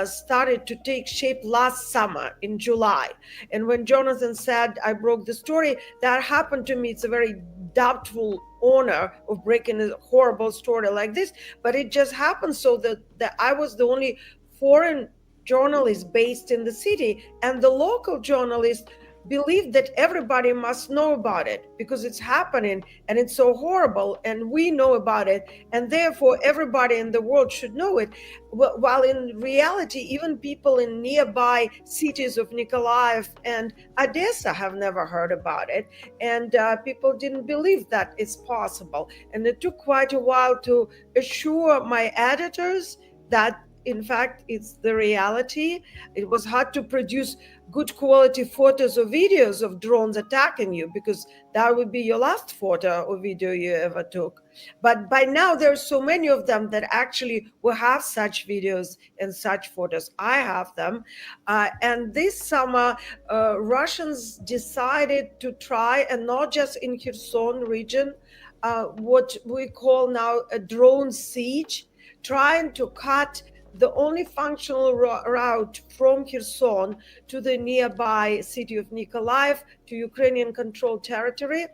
started to take shape last summer in July. And when Jonathan said I broke the story, that happened to me. It's a very doubtful honor of breaking a horrible story like this, but it just happened so that I was the only foreign journalist based in the city, and the local journalists believe that everybody must know about it because it's happening and it's so horrible and we know about it, and therefore everybody in the world should know it. While in reality, even people in nearby cities of Nikolaev and Odessa have never heard about it, and people didn't believe that it's possible. And it took quite a while to assure my editors that in fact it's the reality. It was hard to produce good quality photos or videos of drones attacking you, because that would be your last photo or video you ever took. But by now there are so many of them that actually will have such videos and such photos. I have them. And this summer, Russians decided to try, and not just in Kherson region, what we call now a drone siege, trying to cut the only functional route from Kherson to the nearby city of Nikolaev, to Ukrainian controlled territory,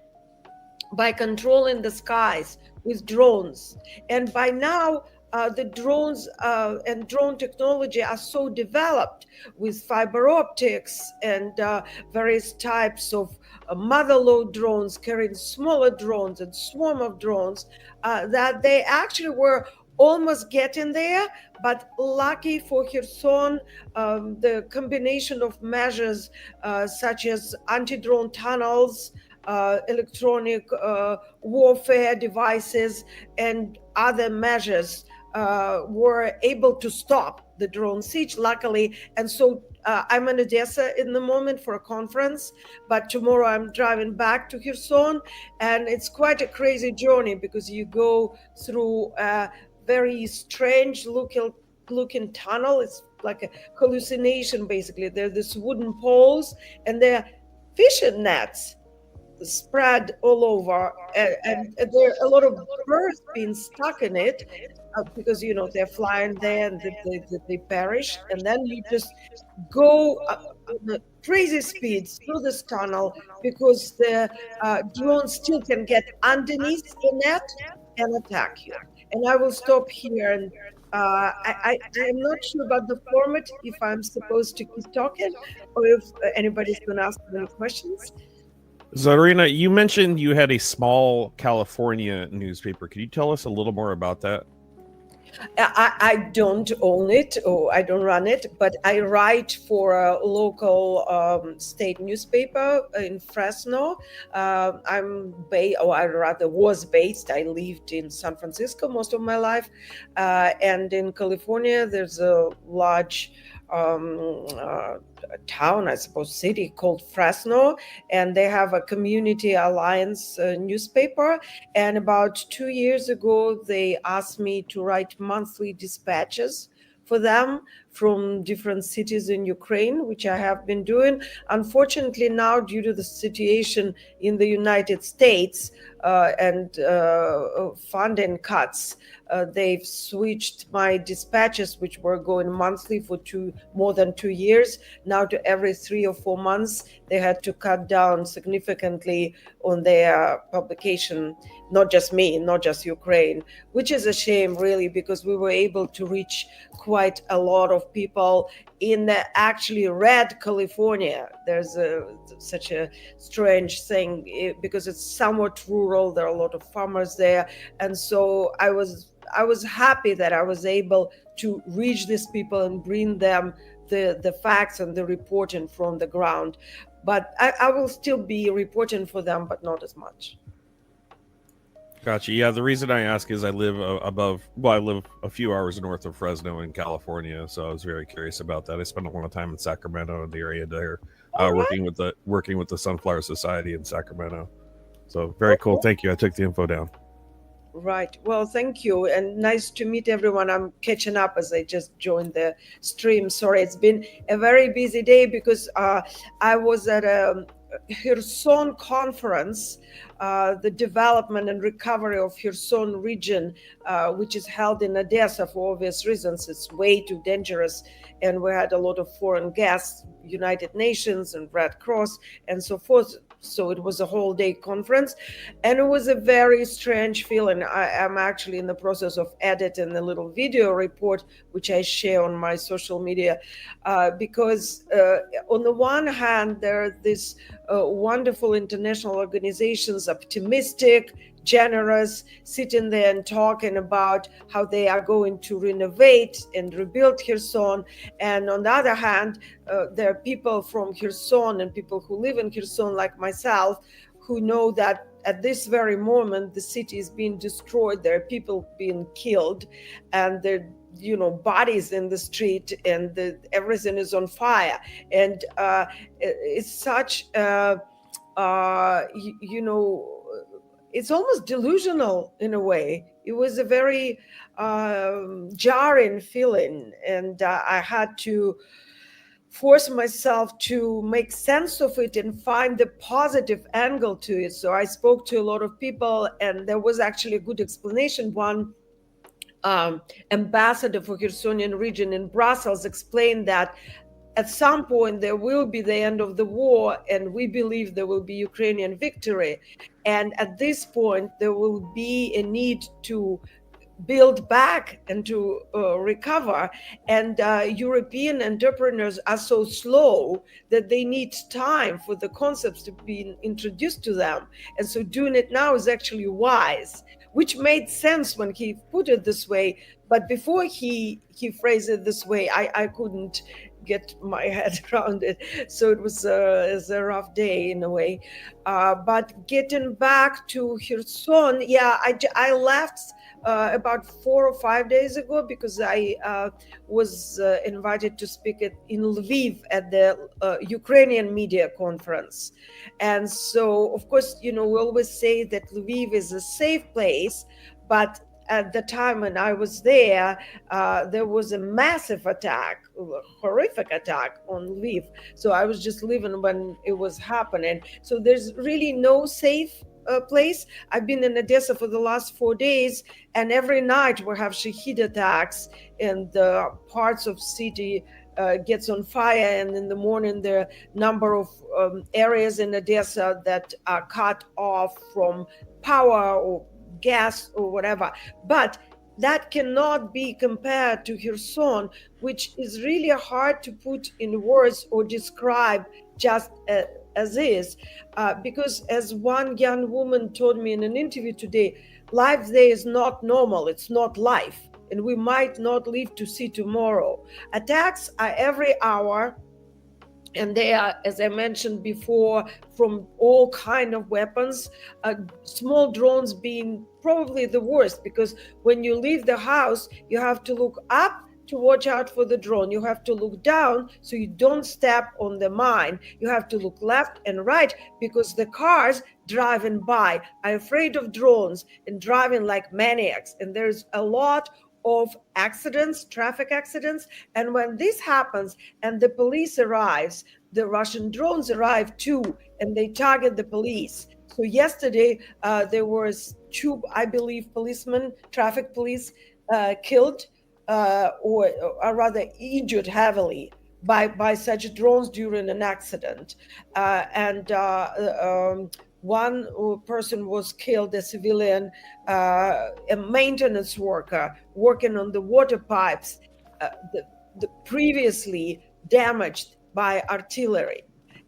by controlling the skies with drones. And by now, the drones and drone technology are so developed with fiber optics and various types of motherload drones carrying smaller drones and swarm of drones, that they actually were almost getting there. But lucky for Kherson, the combination of measures such as anti-drone tunnels, electronic warfare devices, and other measures were able to stop the drone siege, luckily. And so I'm in Odessa in the moment for a conference, but tomorrow I'm driving back to Kherson, and it's quite a crazy journey because you go through a very strange looking tunnel. It's like a hallucination, basically. There are these wooden poles, and there are fishing nets spread all over, and there are a lot of birds being stuck in it because, you know, they're flying there and they perish. And then you just go at crazy speeds through this tunnel because the drone still can get underneath the net and attack you. And I will stop here. And I'm not sure about the format, if I'm supposed to keep talking or if anybody's going to ask any questions. Zarina, you mentioned you had a small California newspaper. Can you tell us a little more about that? I don't own it, or I don't run it, but I write for a local state newspaper in Fresno. I'm based, or I rather was based. I lived in San Francisco most of my life, and in California there's a large town, I suppose, city called Fresno, and they have a Community Alliance newspaper. And about 2 years ago, they asked me to write monthly dispatches for them from different cities in Ukraine, which I have been doing. Unfortunately, now, due to the situation in the United States and funding cuts, they've switched my dispatches, which were going monthly for more than 2 years, now to every 3 or 4 months. They had to cut down significantly on their publication, not just me, not just Ukraine, which is a shame, really, because we were able to reach quite a lot of people in the actually red California. There's such a strange thing because it's somewhat rural. There are a lot of farmers there. And so I was happy that I was able to reach these people and bring them the facts and the reporting from the ground. But I will still be reporting for them, but not as much. Gotcha. Yeah, the reason I ask is I live I live a few hours north of Fresno in California, so I was very curious about that. I spent a lot of time in Sacramento in the area there, working with the Sunflower Society in Sacramento. So very cool. Thank you. I took the info down. Right. Well, thank you. And nice to meet everyone. I'm catching up as I just joined the stream. Sorry, it's been a very busy day because I was at a Kherson conference, the development and recovery of Kherson region, which is held in Odessa for obvious reasons. It's way too dangerous. And we had a lot of foreign guests, United Nations and Red Cross and so forth. So it was a whole day conference, and it was a very strange feeling. I am actually in the process of editing a little video report, which I share on my social media, because on the one hand, there are these wonderful international organizations, optimistic, generous, sitting there and talking about how they are going to renovate and rebuild Kherson. And on the other hand, there are people from Kherson and people who live in Kherson like myself who know that at this very moment the city is being destroyed. There are people being killed, and there bodies in the street, and everything is on fire. And it's such it's almost delusional in a way. It was a very jarring feeling, and I had to force myself to make sense of it and find the positive angle to it. So I spoke to a lot of people, and there was actually a good explanation. One ambassador for Khersonian region in Brussels explained that at some point there will be the end of the war, and we believe there will be Ukrainian victory. And at this point, there will be a need to build back and to recover. And European entrepreneurs are so slow that they need time for the concepts to be introduced to them. And so doing it now is actually wise, which made sense when he put it this way. But before he phrased it this way, I couldn't get my head around it. So it was a rough day in a way. But getting back to Kherson, I left about 4 or 5 days ago because I was invited to speak in Lviv at the Ukrainian media conference. And so, of course, we always say that Lviv is a safe place, but at the time when I was there was a massive attack, horrific attack on Lviv. So I was just leaving when it was happening. So there's really no safe place. I've been in Odessa for the last 4 days, and every night we have Shahid attacks, and parts of city gets on fire, and in the morning there are a number of areas in Odessa that are cut off from power or gas or whatever. But that cannot be compared to Kherson, which is really hard to put in words or describe just as is, because as one young woman told me in an interview today, life there is not normal, it's not life, and we might not live to see tomorrow. Attacks are every hour, and they are, as I mentioned before, from all kind of weapons, small drones being probably the worst, because when you leave the house, you have to look up to watch out for the drone. You have to look down so you don't step on the mine. You have to look left and right because the cars driving by are afraid of drones and driving like maniacs. And there's a lot of accidents, traffic accidents. And when this happens and the police arrives, the Russian drones arrive too, and they target the police. So yesterday, there was 2, I believe, policemen, traffic police killed or rather injured heavily by such drones during an accident. One person was killed, a civilian, a maintenance worker working on the water pipes, the previously damaged by artillery.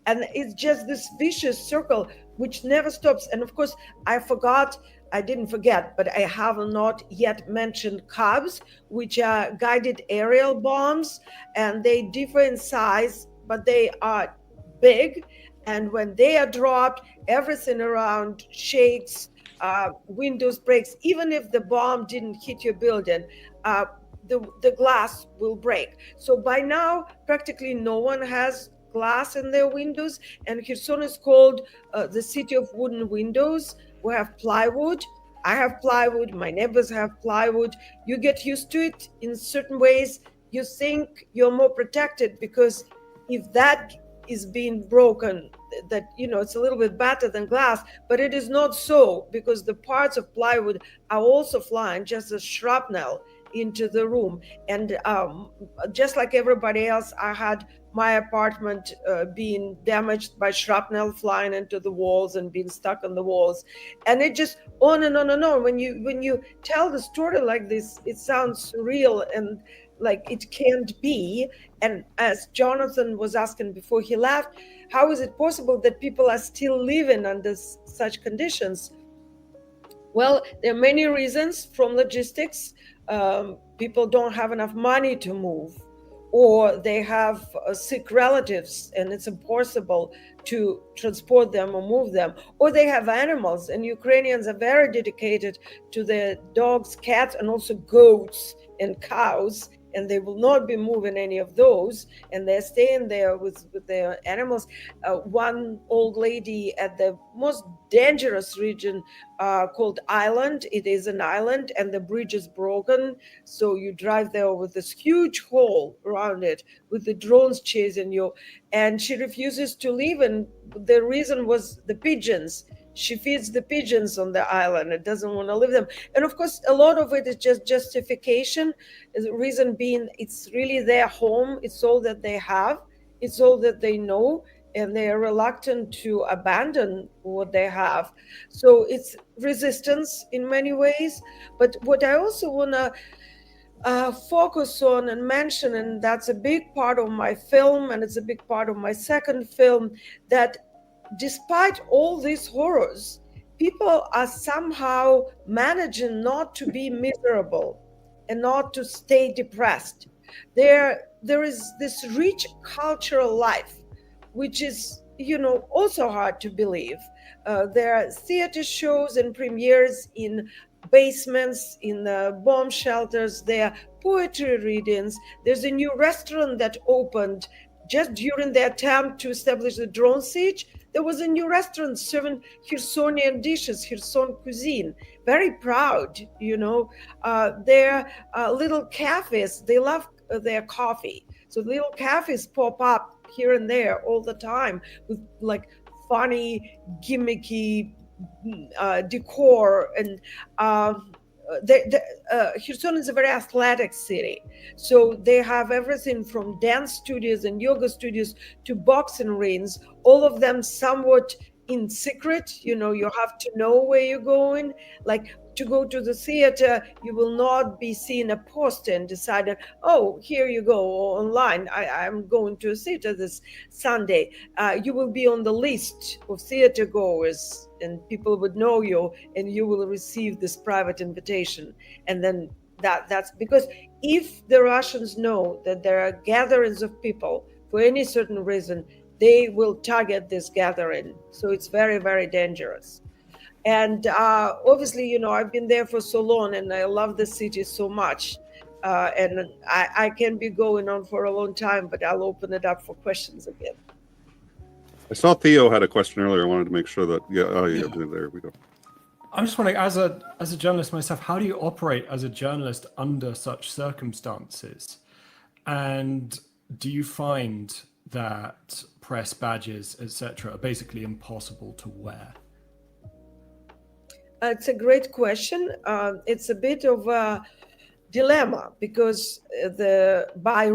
And it's just this vicious circle which never stops. And of course, I didn't forget, but I have not yet mentioned CABs, which are guided aerial bombs, and they differ in size, but they are big. And when they are dropped, everything around shakes, windows breaks. Even if the bomb didn't hit your building, the glass will break. So by now, practically no one has glass in their windows, and Kherson is called the city of wooden windows. We have plywood. I have plywood. My neighbors have plywood. You get used to it in certain ways. You think you're more protected because if that is being broken, that it's a little bit better than glass, but it is not so, because the parts of plywood are also flying just as shrapnel into the room. And just like everybody else, I had my apartment being damaged by shrapnel flying into the walls and being stuck on the walls, and it just on and on and on. When you tell the story like this, it sounds surreal and like it can't be. And as Jonathan was asking before he left, how is it possible that people are still living under such conditions? Well, there are many reasons, from logistics. People don't have enough money to move, or they have sick relatives and it's impossible to transport them or move them, or they have animals, and Ukrainians are very dedicated to their dogs, cats, and also goats and cows, and they will not be moving any of those, and they're staying there with their animals. One old lady at the most dangerous region called Island. It is an island, and the bridge is broken, so you drive there with this huge hole around it with the drones chasing you, and she refuses to leave, and the reason was the pigeons. She feeds the pigeons on the island. It doesn't want to leave them. And of course, a lot of it is just justification. The reason being, it's really their home. It's all that they have. It's all that they know. And they are reluctant to abandon what they have. So it's resistance in many ways. But what I also want to focus on and mention, and that's a big part of my film, and it's a big part of my second film, that despite all these horrors, people are somehow managing not to be miserable and not to stay depressed. There is this rich cultural life, which is, also hard to believe. There are theater shows and premieres in basements, in bomb shelters. There are poetry readings. There's a new restaurant that opened just during the attempt to establish the drone siege. There was a new restaurant serving Khersonian dishes, Kherson cuisine. Very proud, There are little cafes. They love their coffee. So little cafes pop up here and there all the time with like funny, gimmicky decor. And Kherson is a very athletic city. So they have everything from dance studios and yoga studios to boxing rings, all of them somewhat in secret. You have to know where you're going. Like to go to the theater, you will not be seeing a poster and decided, oh, here you go online. I'm going to a theater this Sunday. You will be on the list of theater goers, and people would know you, and you will receive this private invitation. And then that's because if the Russians know that there are gatherings of people for any certain reason, they will target this gathering. So it's very, very dangerous. And obviously, I've been there for so long, and I love the city so much. And I can be going on for a long time, but I'll open it up for questions again. I saw Theo had a question earlier. I wanted to make sure that, there we go. I'm just wondering, as a journalist myself, how do you operate as a journalist under such circumstances? And do you find that press badges, etc., are basically impossible to wear? It's a great question. It's a bit of a dilemma because by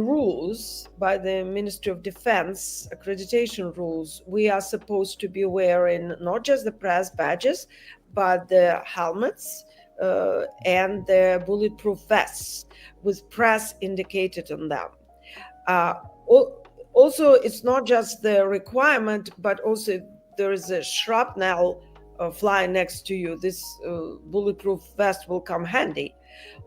the Ministry of Defense accreditation rules, we are supposed to be wearing not just the press badges, but the helmets and the bulletproof vests with press indicated on them. Also, it's not just the requirement, but also there is a shrapnel flying next to you. This bulletproof vest will come handy.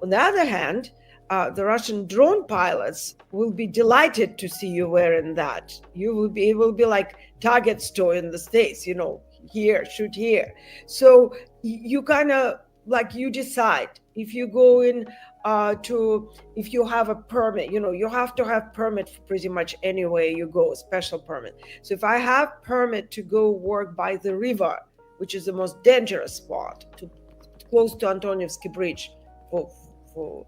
On the other hand, the Russian drone pilots will be delighted to see you wearing that. It will be like Target store in the States, here, shoot here. So you kind of you decide if you go in if you have a permit, you have to have permit for pretty much anywhere you go, special permit. So if I have permit to go work by the river, which is the most dangerous spot, close to Antonievsky Bridge, for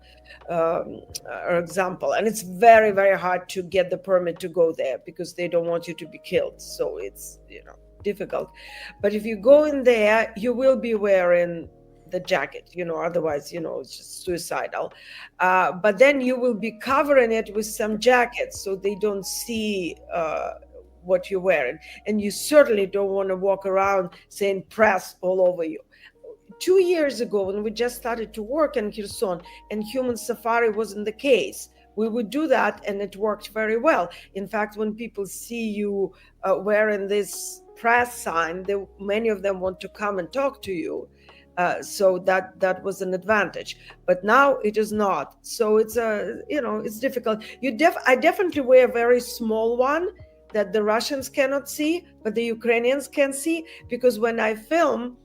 example, and it's very, very hard to get the permit to go there because they don't want you to be killed. So it's difficult. But if you go in there, you will be wearing the jacket, otherwise, it's just suicidal. But then you will be covering it with some jackets so they don't see what you're wearing. And you certainly don't want to walk around saying press all over you. 2 years ago, when we just started to work in Kherson and human safari wasn't the case, we would do that and it worked very well. In fact, when people see you wearing this press sign, many of them want to come and talk to you. So that was an advantage, but now it is not. So it's it's difficult. I definitely wear a very small one that the Russians cannot see, but the Ukrainians can see, because when I film,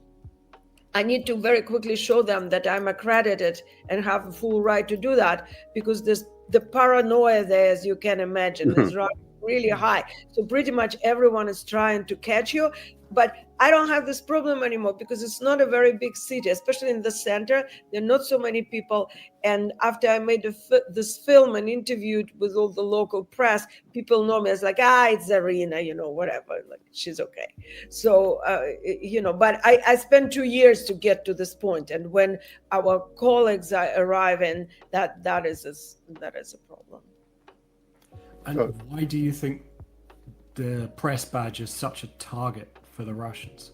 I need to very quickly show them that I'm accredited and have a full right to do that, because the paranoia there, as you can imagine, is really high. So pretty much everyone is trying to catch you. But I don't have this problem anymore because it's not a very big city, especially in the center. There are not so many people. And after I made this film and interviewed with all the local press, people know me as like, it's Zarina, whatever, like she's okay. So, but I spent 2 years to get to this point. And when our colleagues arrive in, that is a problem. And why do you think the press badge is such a target for the Russians?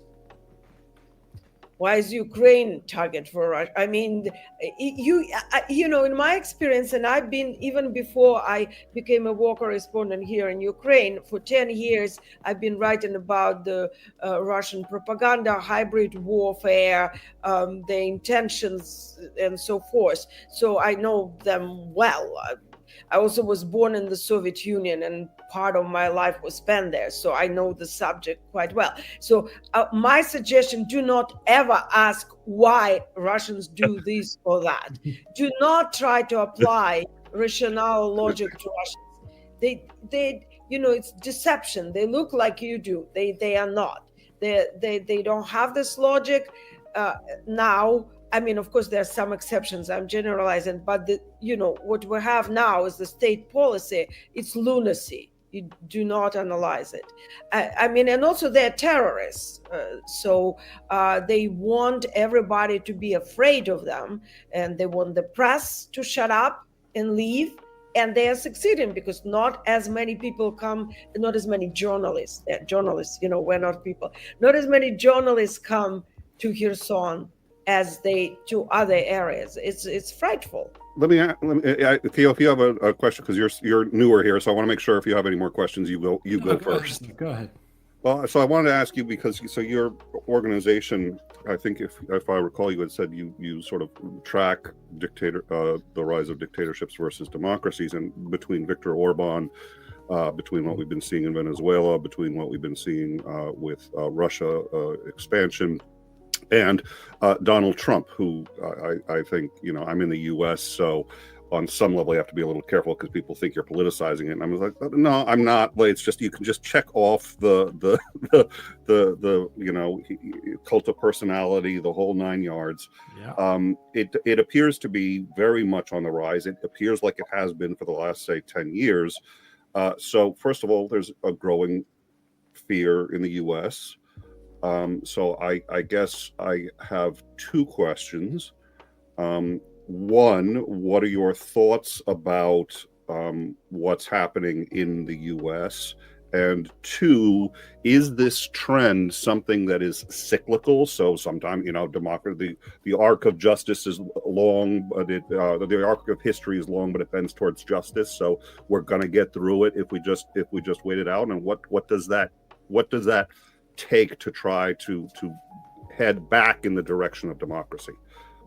Why is Ukraine target for Russia? I mean, in my experience, and I've been, even before I became a war correspondent here in Ukraine, for 10 years, I've been writing about the Russian propaganda, hybrid warfare, the intentions, and so forth. So I know them well. I also was born in the Soviet Union and part of my life was spent there. So I know the subject quite well. So my suggestion, do not ever ask why Russians do this or that. Do not try to apply rationale logic to Russians. They it's deception. They look like you do. They are not. They don't have this logic now. I mean, of course, there are some exceptions. I'm generalizing, but what we have now is the state policy. It's lunacy. You do not analyze it. I mean, and also they're terrorists. So they want everybody to be afraid of them, and they want the press to shut up and leave. And they are succeeding because not as many people come, not as many journalists. Journalists, we're not people. Not as many journalists come to Kherson as they to other areas. It's frightful. Let me Theo, if you have a question, because you're newer here, so I want to make sure if you have any more questions, you go first. Go ahead. Well, so I wanted to ask you, because your organization, I think if I recall, you had said you sort of track the rise of dictatorships versus democracies, and between Viktor Orban, between what we've been seeing in Venezuela, between what we've been seeing with Russia expansion, and Donald Trump, who I think, I'm in the U.S., so on some level you have to be a little careful because people think you're politicizing it. And I was like, no, I'm not. But it's just, you can just check off the cult of personality, the whole 9 yards. Yeah. It appears to be very much on the rise. It appears like it has been for the last, say, 10 years. So first of all, there's a growing fear in the U.S. So I guess I have two questions. One, what are your thoughts about what's happening in the U.S.? And two, is this trend something that is cyclical? So sometimes, democracy, the arc of justice is long, but the arc of history is long, but it bends towards justice. So we're going to get through it if we just wait it out. And what does that take to try to head back in the direction of democracy?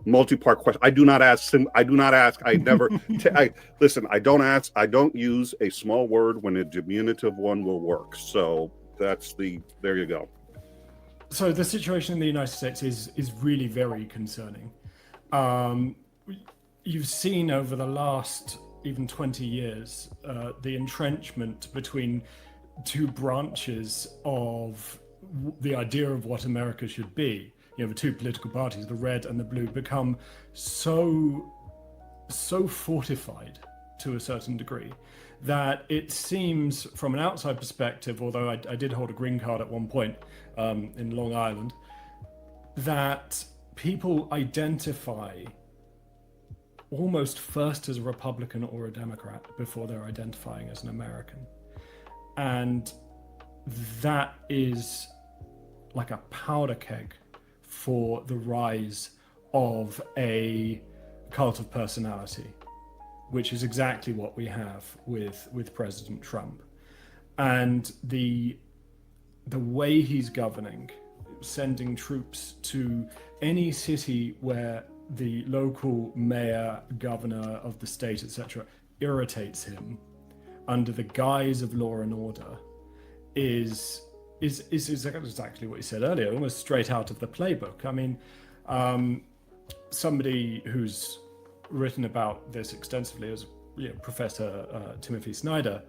Multi-part question. I don't use a small word when a diminutive one will work. So there you go. So the situation in the United States is really very concerning. You've seen over the last even 20 years the entrenchment between two branches of the idea of what America should be. The two political parties, the red and the blue, become so fortified to a certain degree that it seems, from an outside perspective, although I did hold a green card at one point in Long Island, that people identify almost first as a Republican or a Democrat before they're identifying as an American. And that is like a powder keg for the rise of a cult of personality, which is exactly what we have with President Trump. And the way he's governing, sending troops to any city where the local mayor, governor of the state, etc., irritates him under the guise of law and order is exactly what you said earlier, almost straight out of the playbook. I mean, somebody who's written about this extensively is Professor Timothy Snyder,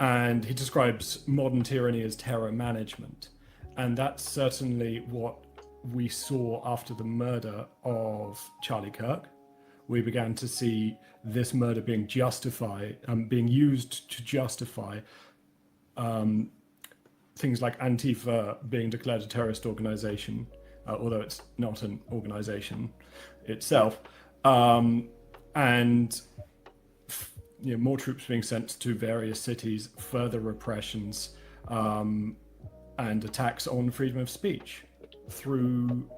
and he describes modern tyranny as terror management. And that's certainly what we saw after the murder of Charlie Kirk. We began to see this murder being being used to justify things like Antifa being declared a terrorist organization, although it's not an organization itself, and more troops being sent to various cities, further repressions, and attacks on freedom of speech through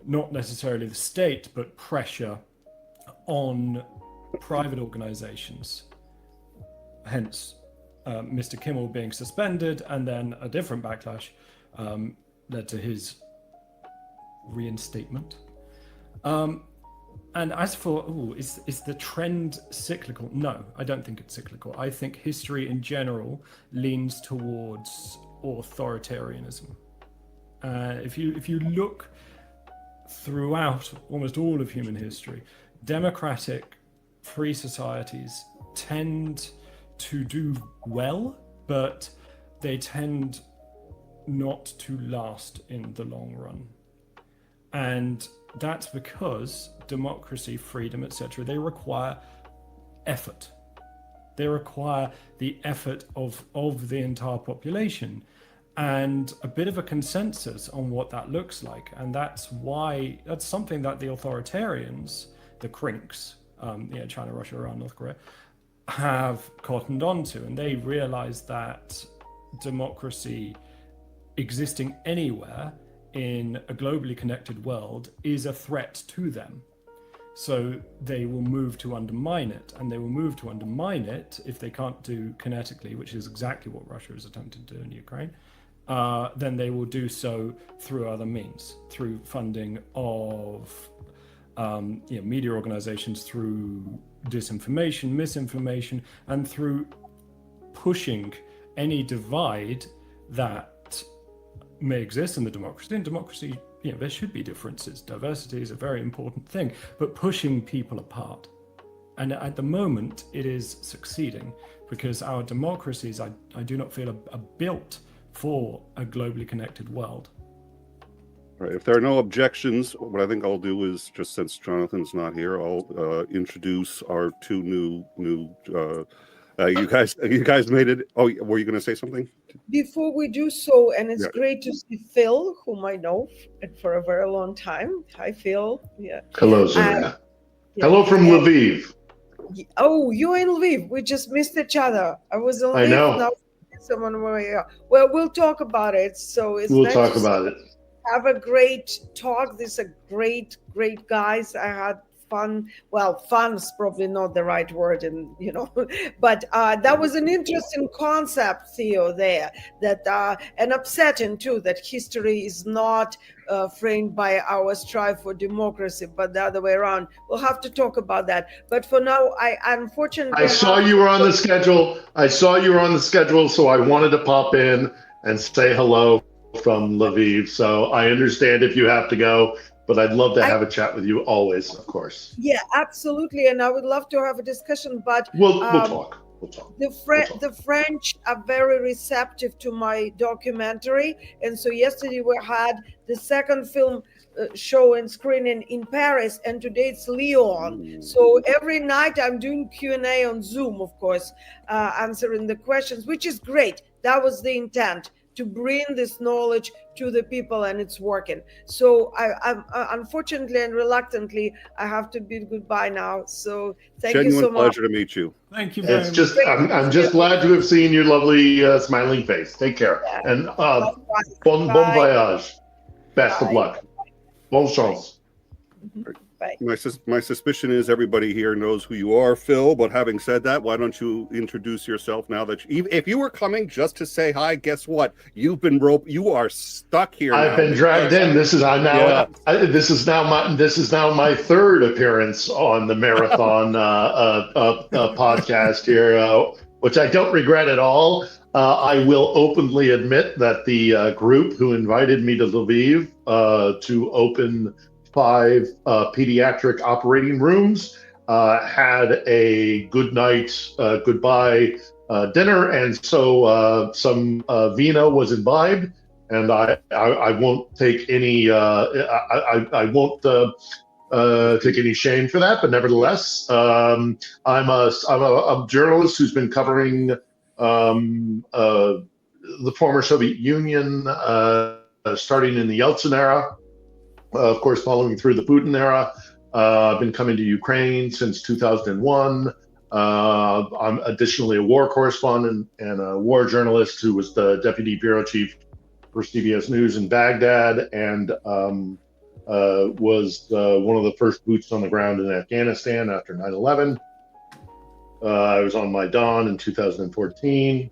not necessarily the state, but pressure on private organizations. Hence, Mr. Kimmel being suspended, and then a different backlash led to his reinstatement. And as for, is the trend cyclical? No, I don't think it's cyclical. I think history in general leans towards authoritarianism. If you look throughout almost all of human history, democratic free societies tend to do well, but they tend not to last in the long run. And that's because democracy, freedom, etc., they require effort. They require the effort of the entire population and a bit of a consensus on what that looks like. And that's something that the authoritarians, the crinks, China, Russia, Iran, North Korea, have cottoned onto. And they realize that democracy existing anywhere in a globally connected world is a threat to them. So they will move to undermine it, and they will move to undermine it if they can't do kinetically, which is exactly what Russia is attempting to do in Ukraine. Then they will do so through other means, through funding of media organizations, through disinformation, misinformation, and through pushing any divide that may exist in the democracy. In democracy, there should be differences. Diversity is a very important thing, but pushing people apart. And at the moment, it is succeeding because our democracies, I do not feel, are built for a globally connected world. All right. If there are no objections, what I think I'll do is, just since Jonathan's not here, I'll introduce our two new. You guys made it. Oh, were you going to say something? Before we do so, and it's great to see Phil, whom I know for a very long time. Hi, Phil. Yeah. Hello, Zarina. Hello from Lviv. Oh, you're in Lviv. We just missed each other. I was in Lviv. I know. Now someone were here. Well, we'll talk about it. So we'll nice talk about it. Have a great talk. These are great guys. I had fun. Well, fun's probably not the right word, but that was an interesting concept, Theo, there, that and upsetting too, that history is not framed by our strive for democracy, but the other way around. We'll have to talk about that. But for now, I unfortunately I saw you were on the schedule. So I wanted to pop in and say hello from Lviv. So I understand if you have to go, but I'd love to have a chat with you always, of course. Yeah, absolutely. And I would love to have a discussion, but we'll talk. The French are very receptive to my documentary. And so yesterday we had the second film show and screening in Paris, and today it's Lyon. So every night I'm doing Q&A on Zoom, of course, answering the questions, which is great. That was the intent, to bring this knowledge to the people, and it's working. So I'm unfortunately and reluctantly, I have to bid goodbye now. So thank you so much. Pleasure to meet you. Thank you very much. Just, I'm just glad to have seen your lovely smiling face. Take care. Yeah. And bon voyage. Best of luck. Bon chance. Bye. My suspicion is everybody here knows who you are, Phil. But having said that, why don't you introduce yourself now? That if you were coming just to say hi, guess what? You've been roped. You are stuck here. I've been dragged in. This is now my third appearance on the marathon podcast here, which I don't regret at all. I will openly admit that the group who invited me to Lviv to open 5 pediatric operating rooms had a good night, goodbye dinner, and so some vino was imbibed, and I won't take any I won't take any shame for that, but nevertheless, I'm a journalist who's been covering the former Soviet Union starting in the Yeltsin era. Of course, following through the Putin era. I've been coming to Ukraine since 2001. I'm additionally a war correspondent and a war journalist who was the deputy bureau chief for CBS News in Baghdad, and was one of the first boots on the ground in Afghanistan after 9/11. I was on Maidan in 2014.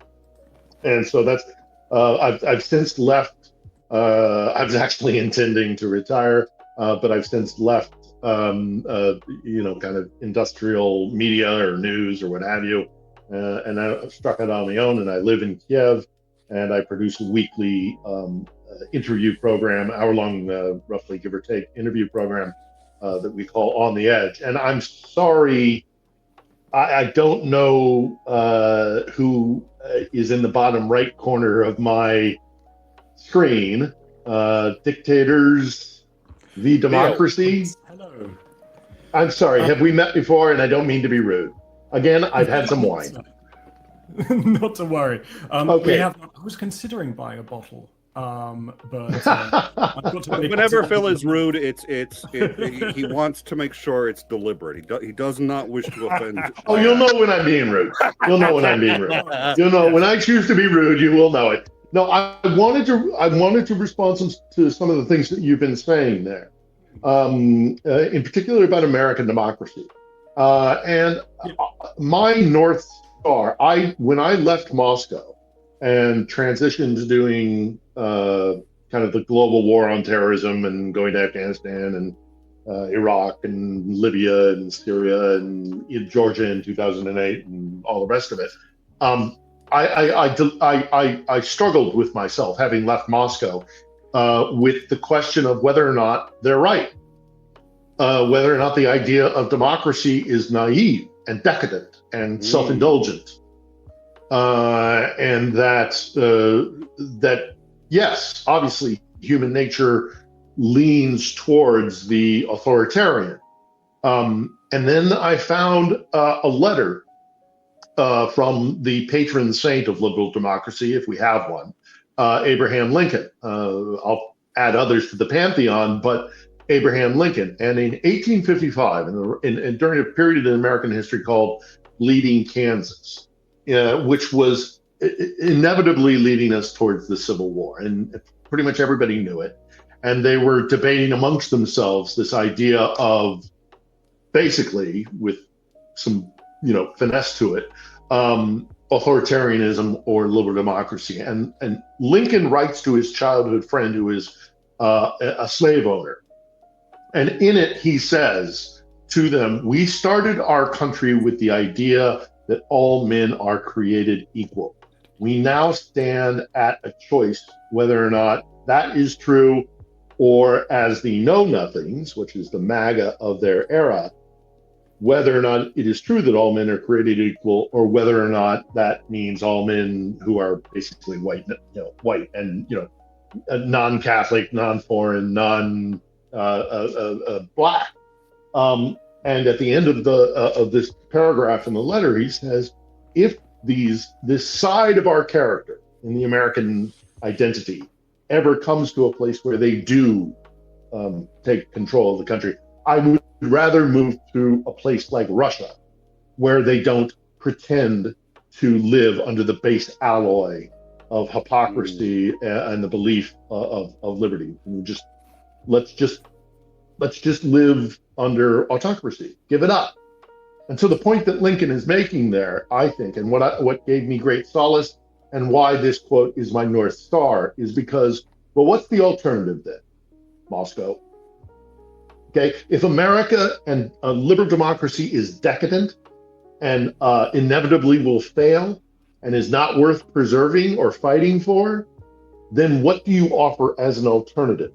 And so that's, I've since left. I was actually intending to retire, but I've since left, kind of industrial media or news or what have you. And I struck it on my own, and I live in Kiev, and I produce a weekly interview program, hour-long, roughly give or take, interview program that we call On the Edge. And I'm sorry, I don't know who is in the bottom right corner of my screen. Dictators v. Democracy. Hello. I'm sorry, have we met before? And I don't mean to be rude. Again, I've had some wine. Not to worry. Okay. I was considering buying a bottle, but I've got to make Whenever Phil is rude, he wants to make sure it's deliberate. He does not wish to offend. Oh, you'll know when I'm being rude. You'll know when I'm being rude. You'll know when I choose to be rude. You will know it. No, I wanted to respond to some of the things that you've been saying there, in particular about American democracy, and my North Star. When I left Moscow and transitioned to doing kind of the global war on terrorism and going to Afghanistan and Iraq and Libya and Syria and Georgia in 2008 and all the rest of it. I struggled with myself, having left Moscow, with the question of whether or not they're right, whether or not the idea of democracy is naive and decadent and self-indulgent, and that yes, obviously human nature leans towards the authoritarian. And then I found a letter from the patron saint of liberal democracy, if we have one, Abraham Lincoln. I'll add others to the pantheon, but Abraham Lincoln. And in 1855, and during a period in American history called Bleeding Kansas, which was inevitably leading us towards the Civil War, and pretty much everybody knew it. And they were debating amongst themselves this idea of, basically, with some finesse to it, authoritarianism or liberal democracy. And Lincoln writes to his childhood friend who is a slave owner. And in it, he says to them, "We started our country with the idea that all men are created equal. We now stand at a choice whether or not that is true, or as the know-nothings, which is the MAGA of their era, whether or not it is true that all men are created equal, or whether or not that means all men who are basically white and non-Catholic, non-foreign, black." And at the end of this paragraph in the letter, he says, if this side of our character in the American identity ever comes to a place where they do take control of the country. I would rather move to a place like Russia, where they don't pretend to live under the base alloy of hypocrisy and the belief of liberty. And let's just live under autocracy. Give it up. And so the point that Lincoln is making there, I think, and what gave me great solace and why this quote is my North Star is because, well, what's the alternative then? Moscow. Okay, if America and liberal democracy is decadent and inevitably will fail and is not worth preserving or fighting for, then what do you offer as an alternative?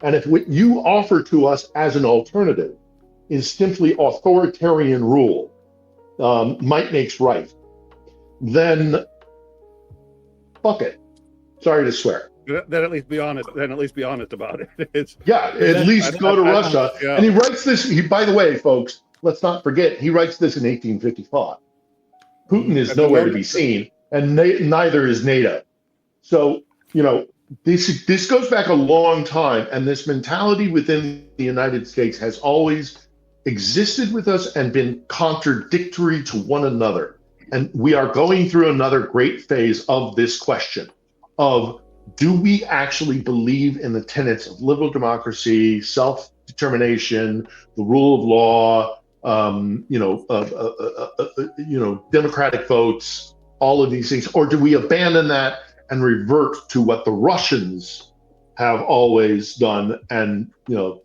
And if what you offer to us as an alternative is simply authoritarian rule, might makes right, then fuck it. Sorry to swear. Then at least be honest. Then at least be honest about it. At least go to Russia. Yeah. And he writes this. By the way, folks, let's not forget he writes this in 1855. Putin is nowhere to be seen, and neither is NATO. So this goes back a long time, and this mentality within the United States has always existed with us and been contradictory to one another. And we are going through another great phase of this question of, do we actually believe in the tenets of liberal democracy, self-determination, the rule of law, democratic votes, all of these things, or do we abandon that and revert to what the Russians have always done? And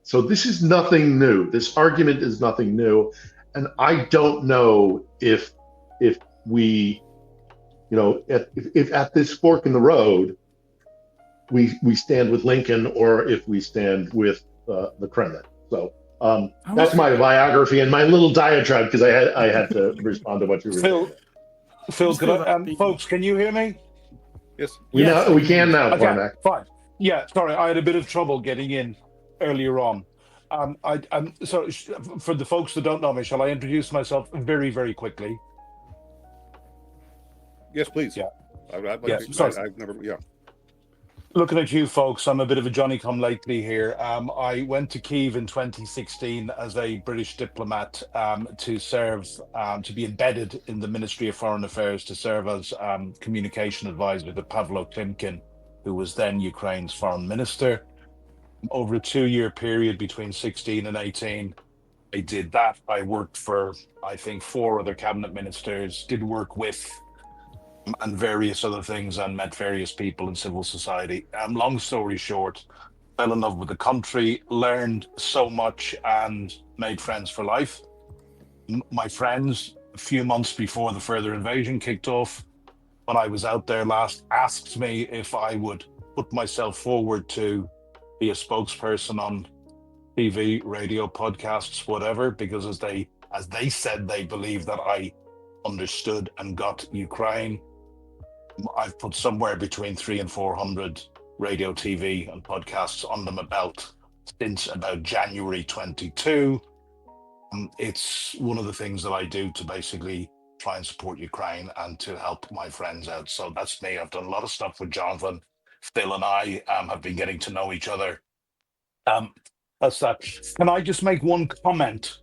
so this is nothing new. This argument is nothing new, and I don't know if we, if at this fork in the road, we stand with Lincoln or if we stand with the Kremlin. So that's my biography and my little diatribe, because I had to respond to what you were saying. Phil, folks, can you hear me? Yes. We can now, okay, Cormac. Fine. Yeah, sorry, I had a bit of trouble getting in earlier on. So for the folks that don't know me, shall I introduce myself very, very quickly? Yes, please. Yeah. I've never. Yeah. Looking at you folks, I'm a bit of a Johnny-come-lately here. I went to Kyiv in 2016 as a British diplomat to serve, to be embedded in the Ministry of Foreign Affairs, to serve as communication advisor to Pavlo Klimkin, who was then Ukraine's foreign minister. Over a 2-year period between 16 and 18, I did that. I worked for, I think, 4 other cabinet ministers, did work with and various other things, and met various people in civil society. Long story short, fell in love with the country, learned so much, and made friends for life. My friends, a few months before the further invasion kicked off, when I was out there last, asked me if I would put myself forward to be a spokesperson on TV, radio, podcasts, whatever, because as they said, they believed that I understood and got Ukraine. I've put somewhere between 300 and 400 radio, TV, and podcasts on them since about January 22. It's one of the things that I do to basically try and support Ukraine and to help my friends out. So that's me. I've done a lot of stuff with Jonathan. Phil and I have been getting to know each other. That's that. Can I just make one comment,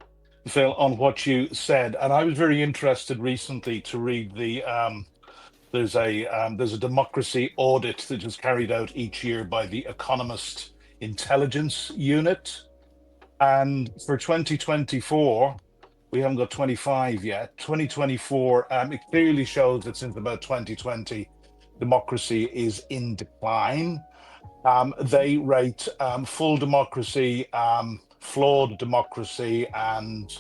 Phil, on what you said? And I was very interested recently to read the there's a democracy audit that is carried out each year by the Economist Intelligence Unit, and for 2024, we haven't got 25 yet. 2024, it clearly shows that since about 2020, democracy is in decline. They rate full democracy, flawed democracy, and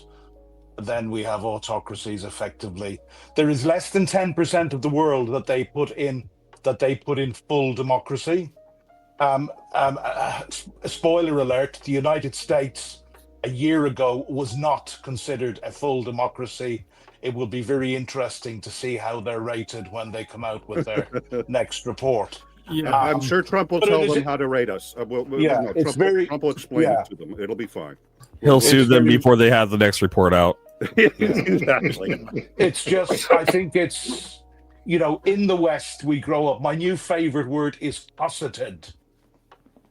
then we have autocracies. Effectively, there is less than 10% of the world that they put in full democracy. Spoiler alert: the United States a year ago was not considered a full democracy. It will be very interesting to see how they're rated when they come out with their next report. Yeah, I'm sure Trump will tell them how to rate us. Trump will explain it to them. It'll be fine. He'll sue them before they have the next report out. Exactly. It's just, I think it's in the West, we grow up. My new favorite word is cosseted.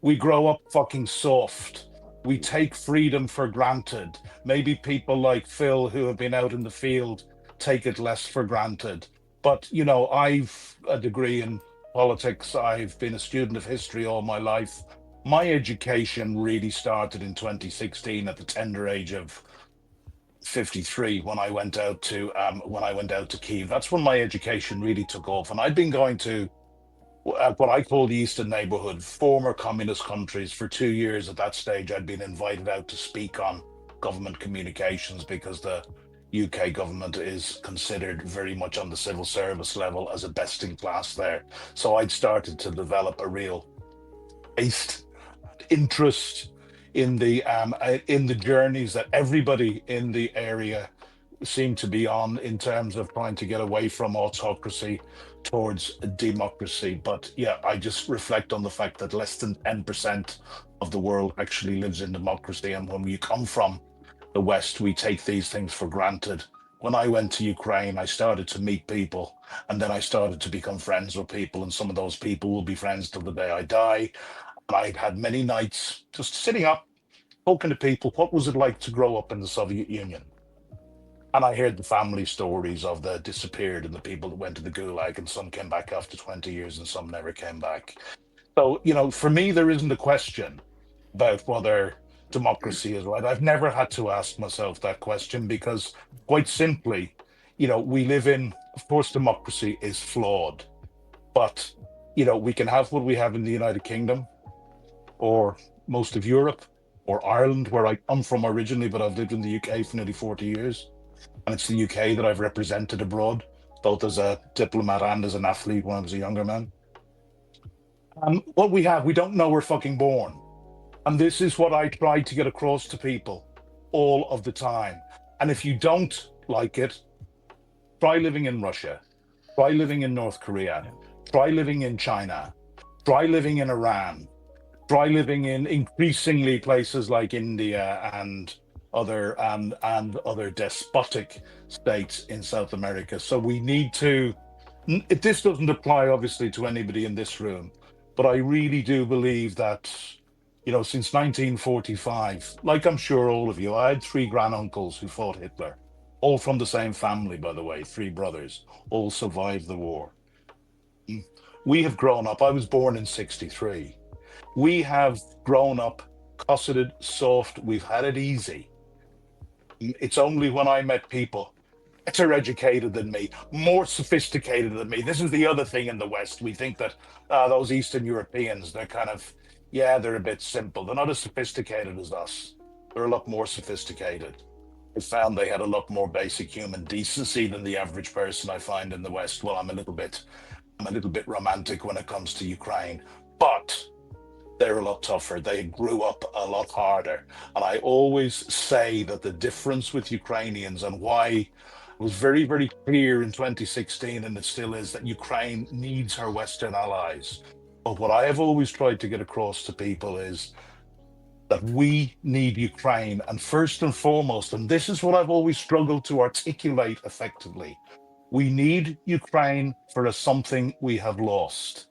We grow up fucking soft. We take freedom for granted. Maybe people like Phil, who have been out in the field, take it less for granted. But, I've a degree in politics. I've been a student of history all my life. My education really started in 2016 at the tender age of 53 when I went out to Kyiv. That's when my education really took off. And I'd been going to what I call the Eastern neighborhood, former communist countries, for 2 years. At that stage, I'd been invited out to speak on government communications because the UK government is considered very much on the civil service level as a best in class there. So I'd started to develop a real interest in the journeys that everybody in the area seemed to be on in terms of trying to get away from autocracy towards democracy. But yeah, I just reflect on the fact that less than 10% of the world actually lives in democracy. And when we come from the West, we take these things for granted. When I went to Ukraine, I started to meet people, and then I started to become friends with people, and some of those people will be friends till the day I die. And I've had many nights just sitting up, talking to people. What was it like to grow up in the Soviet Union? And I heard the family stories of the disappeared and the people that went to the Gulag, and some came back after 20 years and some never came back. So, for me, there isn't a question about whether democracy is right. I've never had to ask myself that question because, quite simply, we live in, of course, democracy is flawed, but, we can have what we have in the United Kingdom or most of Europe or Ireland, where I come from originally, but I've lived in the UK for nearly 40 years. And it's the UK that I've represented abroad, both as a diplomat and as an athlete when I was a younger man. What we have, we don't know we're fucking born. And this is what I try to get across to people all of the time. And if you don't like it, try living in Russia, try living in North Korea, try living in China, try living in Iran, try living in increasingly places like India and other despotic states in South America. So we need to, this doesn't apply obviously to anybody in this room, but I really do believe that, since 1945, like I'm sure all of you, I had 3 granduncles who fought Hitler, all from the same family, by the way, 3 brothers, all survived the war. We have grown up, I was born in 63. We have grown up cosseted, soft, we've had it easy. It's only when I met people better educated than me, more sophisticated than me. This is the other thing in the West. We think that those Eastern Europeans, they're kind of, they're a bit simple. They're not as sophisticated as us. They're a lot more sophisticated. I found they had a lot more basic human decency than the average person I find in the West. Well, I'm a little bit romantic when it comes to Ukraine, but they're a lot tougher. They grew up a lot harder. And I always say that the difference with Ukrainians and why it was very, very clear in 2016, and it still is, that Ukraine needs her Western allies. But what I have always tried to get across to people is that we need Ukraine. And first and foremost, and this is what I've always struggled to articulate effectively, we need Ukraine for something we have lost.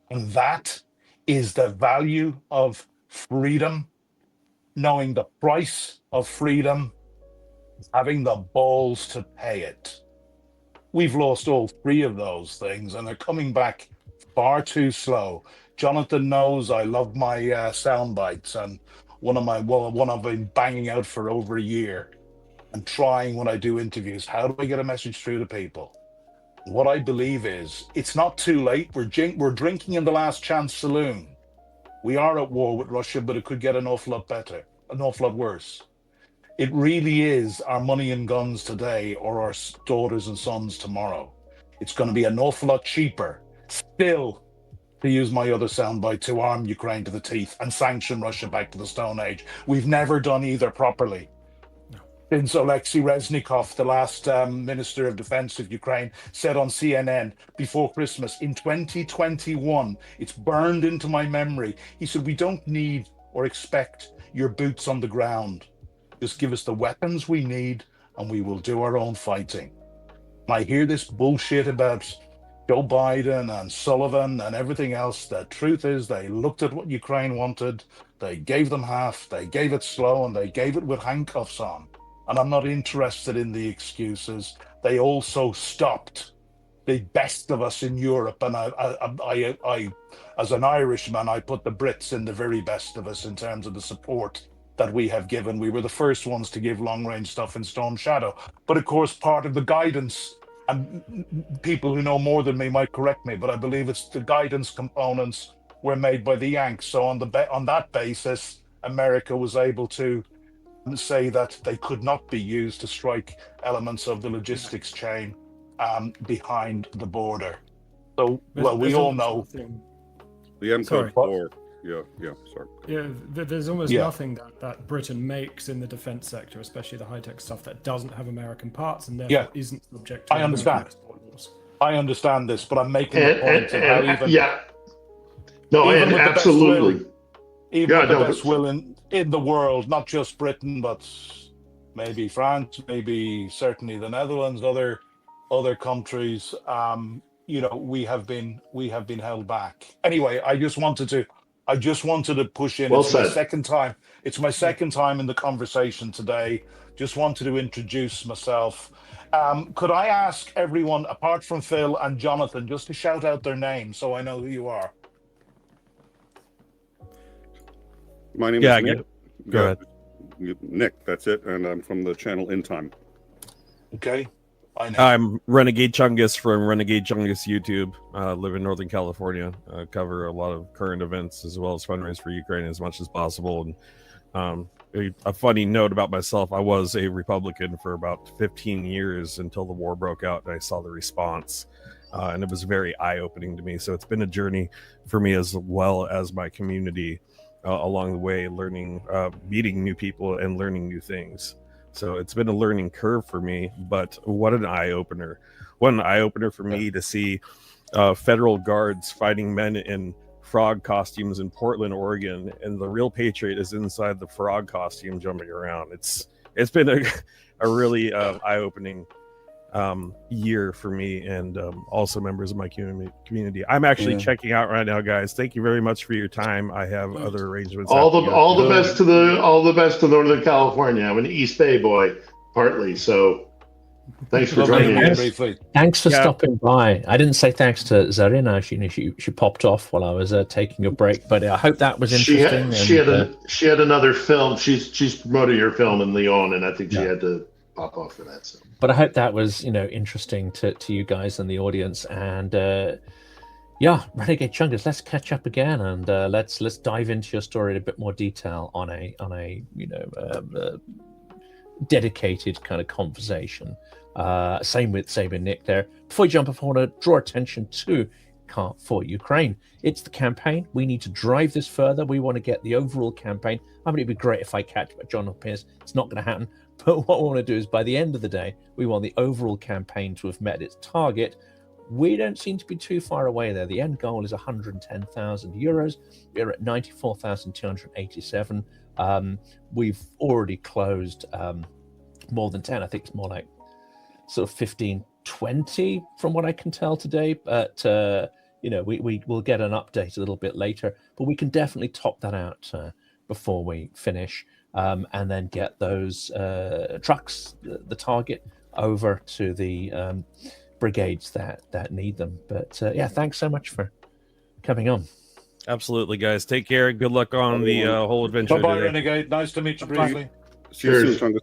And that is the value of freedom, knowing the price of freedom, having the balls to pay it. We've lost all 3 of those things, and they're coming back far too slow. Jonathan knows I love my sound bites, and one I've been banging out for over a year and trying when I do interviews. How do I get a message through to people? What I believe is it's not too late. We're drinking in the last chance saloon. We are at war with Russia, but it could get an awful lot better, an awful lot worse. It really is our money and guns today or our daughters and sons tomorrow. It's going to be an awful lot cheaper still, to use my other soundbite, to arm Ukraine to the teeth and sanction Russia back to the Stone Age. We've never done either properly. Since Alexei Reznikov, the last Minister of Defense of Ukraine, said on CNN before Christmas in 2021, it's burned into my memory. He said, we don't need or expect your boots on the ground. Just give us the weapons we need and we will do our own fighting. And I hear this bullshit about Joe Biden and Sullivan and everything else. The truth is they looked at what Ukraine wanted, they gave them half, they gave it slow, and they gave it with handcuffs on. And I'm not interested in the excuses. They also stopped the best of us in Europe. And I as an Irishman, I put the Brits in the very best of us in terms of the support that we have given. We were the first ones to give long-range stuff in Storm Shadow. But of course, part of the guidance, and people who know more than me might correct me, but I believe it's the guidance components were made by the Yanks. So on that basis, America was able to say that they could not be used to strike elements of the logistics chain behind the border. So, well, we all know the MCOD 4. Yeah, sorry. Yeah, there's almost nothing that Britain makes in the defense sector, especially the high-tech stuff, that doesn't have American parts and therefore isn't subject to I understand this, but I'm making the point of how even absolutely. Even with the best will in the world, not just Britain, but maybe France, maybe certainly the Netherlands, other countries, we have been held back. Anyway, I just wanted to push in. Well it's said. My second time. It's my second time in the conversation today. Just wanted to introduce myself. Could I ask everyone, apart from Phil and Jonathan, just to shout out their names so I know who you are? My name is Nick. Go ahead. Nick, that's it. And I'm from the channel In Time. Okay. I'm Renegade Chungus from Renegade Chungus YouTube. Live in Northern California. Cover a lot of current events as well as fundraise for Ukraine as much as possible. And a funny note about myself, I was a Republican for about 15 years until the war broke out and I saw the response. And it was very eye-opening to me. So it's been a journey for me as well as my community along the way, learning, meeting new people and learning new things. So it's been a learning curve for me, but what an eye-opener. What an eye-opener for me to see federal guards fighting men in frog costumes in Portland, Oregon, and the real patriot is inside the frog costume jumping around. It's been a really eye-opening year for me and also members of my community. I'm actually checking out right now, guys. Thank you very much for your time. I have other arrangements. All the best to Northern California. I'm an East Bay boy, partly. So thanks for joining us. Thanks for stopping by. I didn't say thanks to Zarina. She popped off while I was taking a break, but I hope that was interesting. She had another film. She's promoting her film in Lyon, and I think she had to pop off for that. So. But I hope that was interesting to you guys and the audience. And Renegade Chungus, let's catch up again and let's dive into your story in a bit more detail on a dedicated kind of conversation. Same with Nick there. Before we jump off, I want to draw attention to Cart for Ukraine. It's the campaign. We need to drive this further. We want to get the overall campaign. I mean, it'd be great if I catch John Pierce. It's not going to happen. But what we want to do is by the end of the day, we want the overall campaign to have met its target. We don't seem to be too far away there. The end goal is 110,000 euros. We're at 94,287. We've already closed more than 10. I think it's more like sort of 15, 20 from what I can tell today. But, we will get an update a little bit later. But we can definitely top that out before we finish. And then get those trucks, the target, over to the brigades that need them. But thanks so much for coming on. Absolutely, guys. Take care. Good luck on the whole adventure. Bye-bye, Renegade. Nice to meet you briefly. See you soon, Chungus.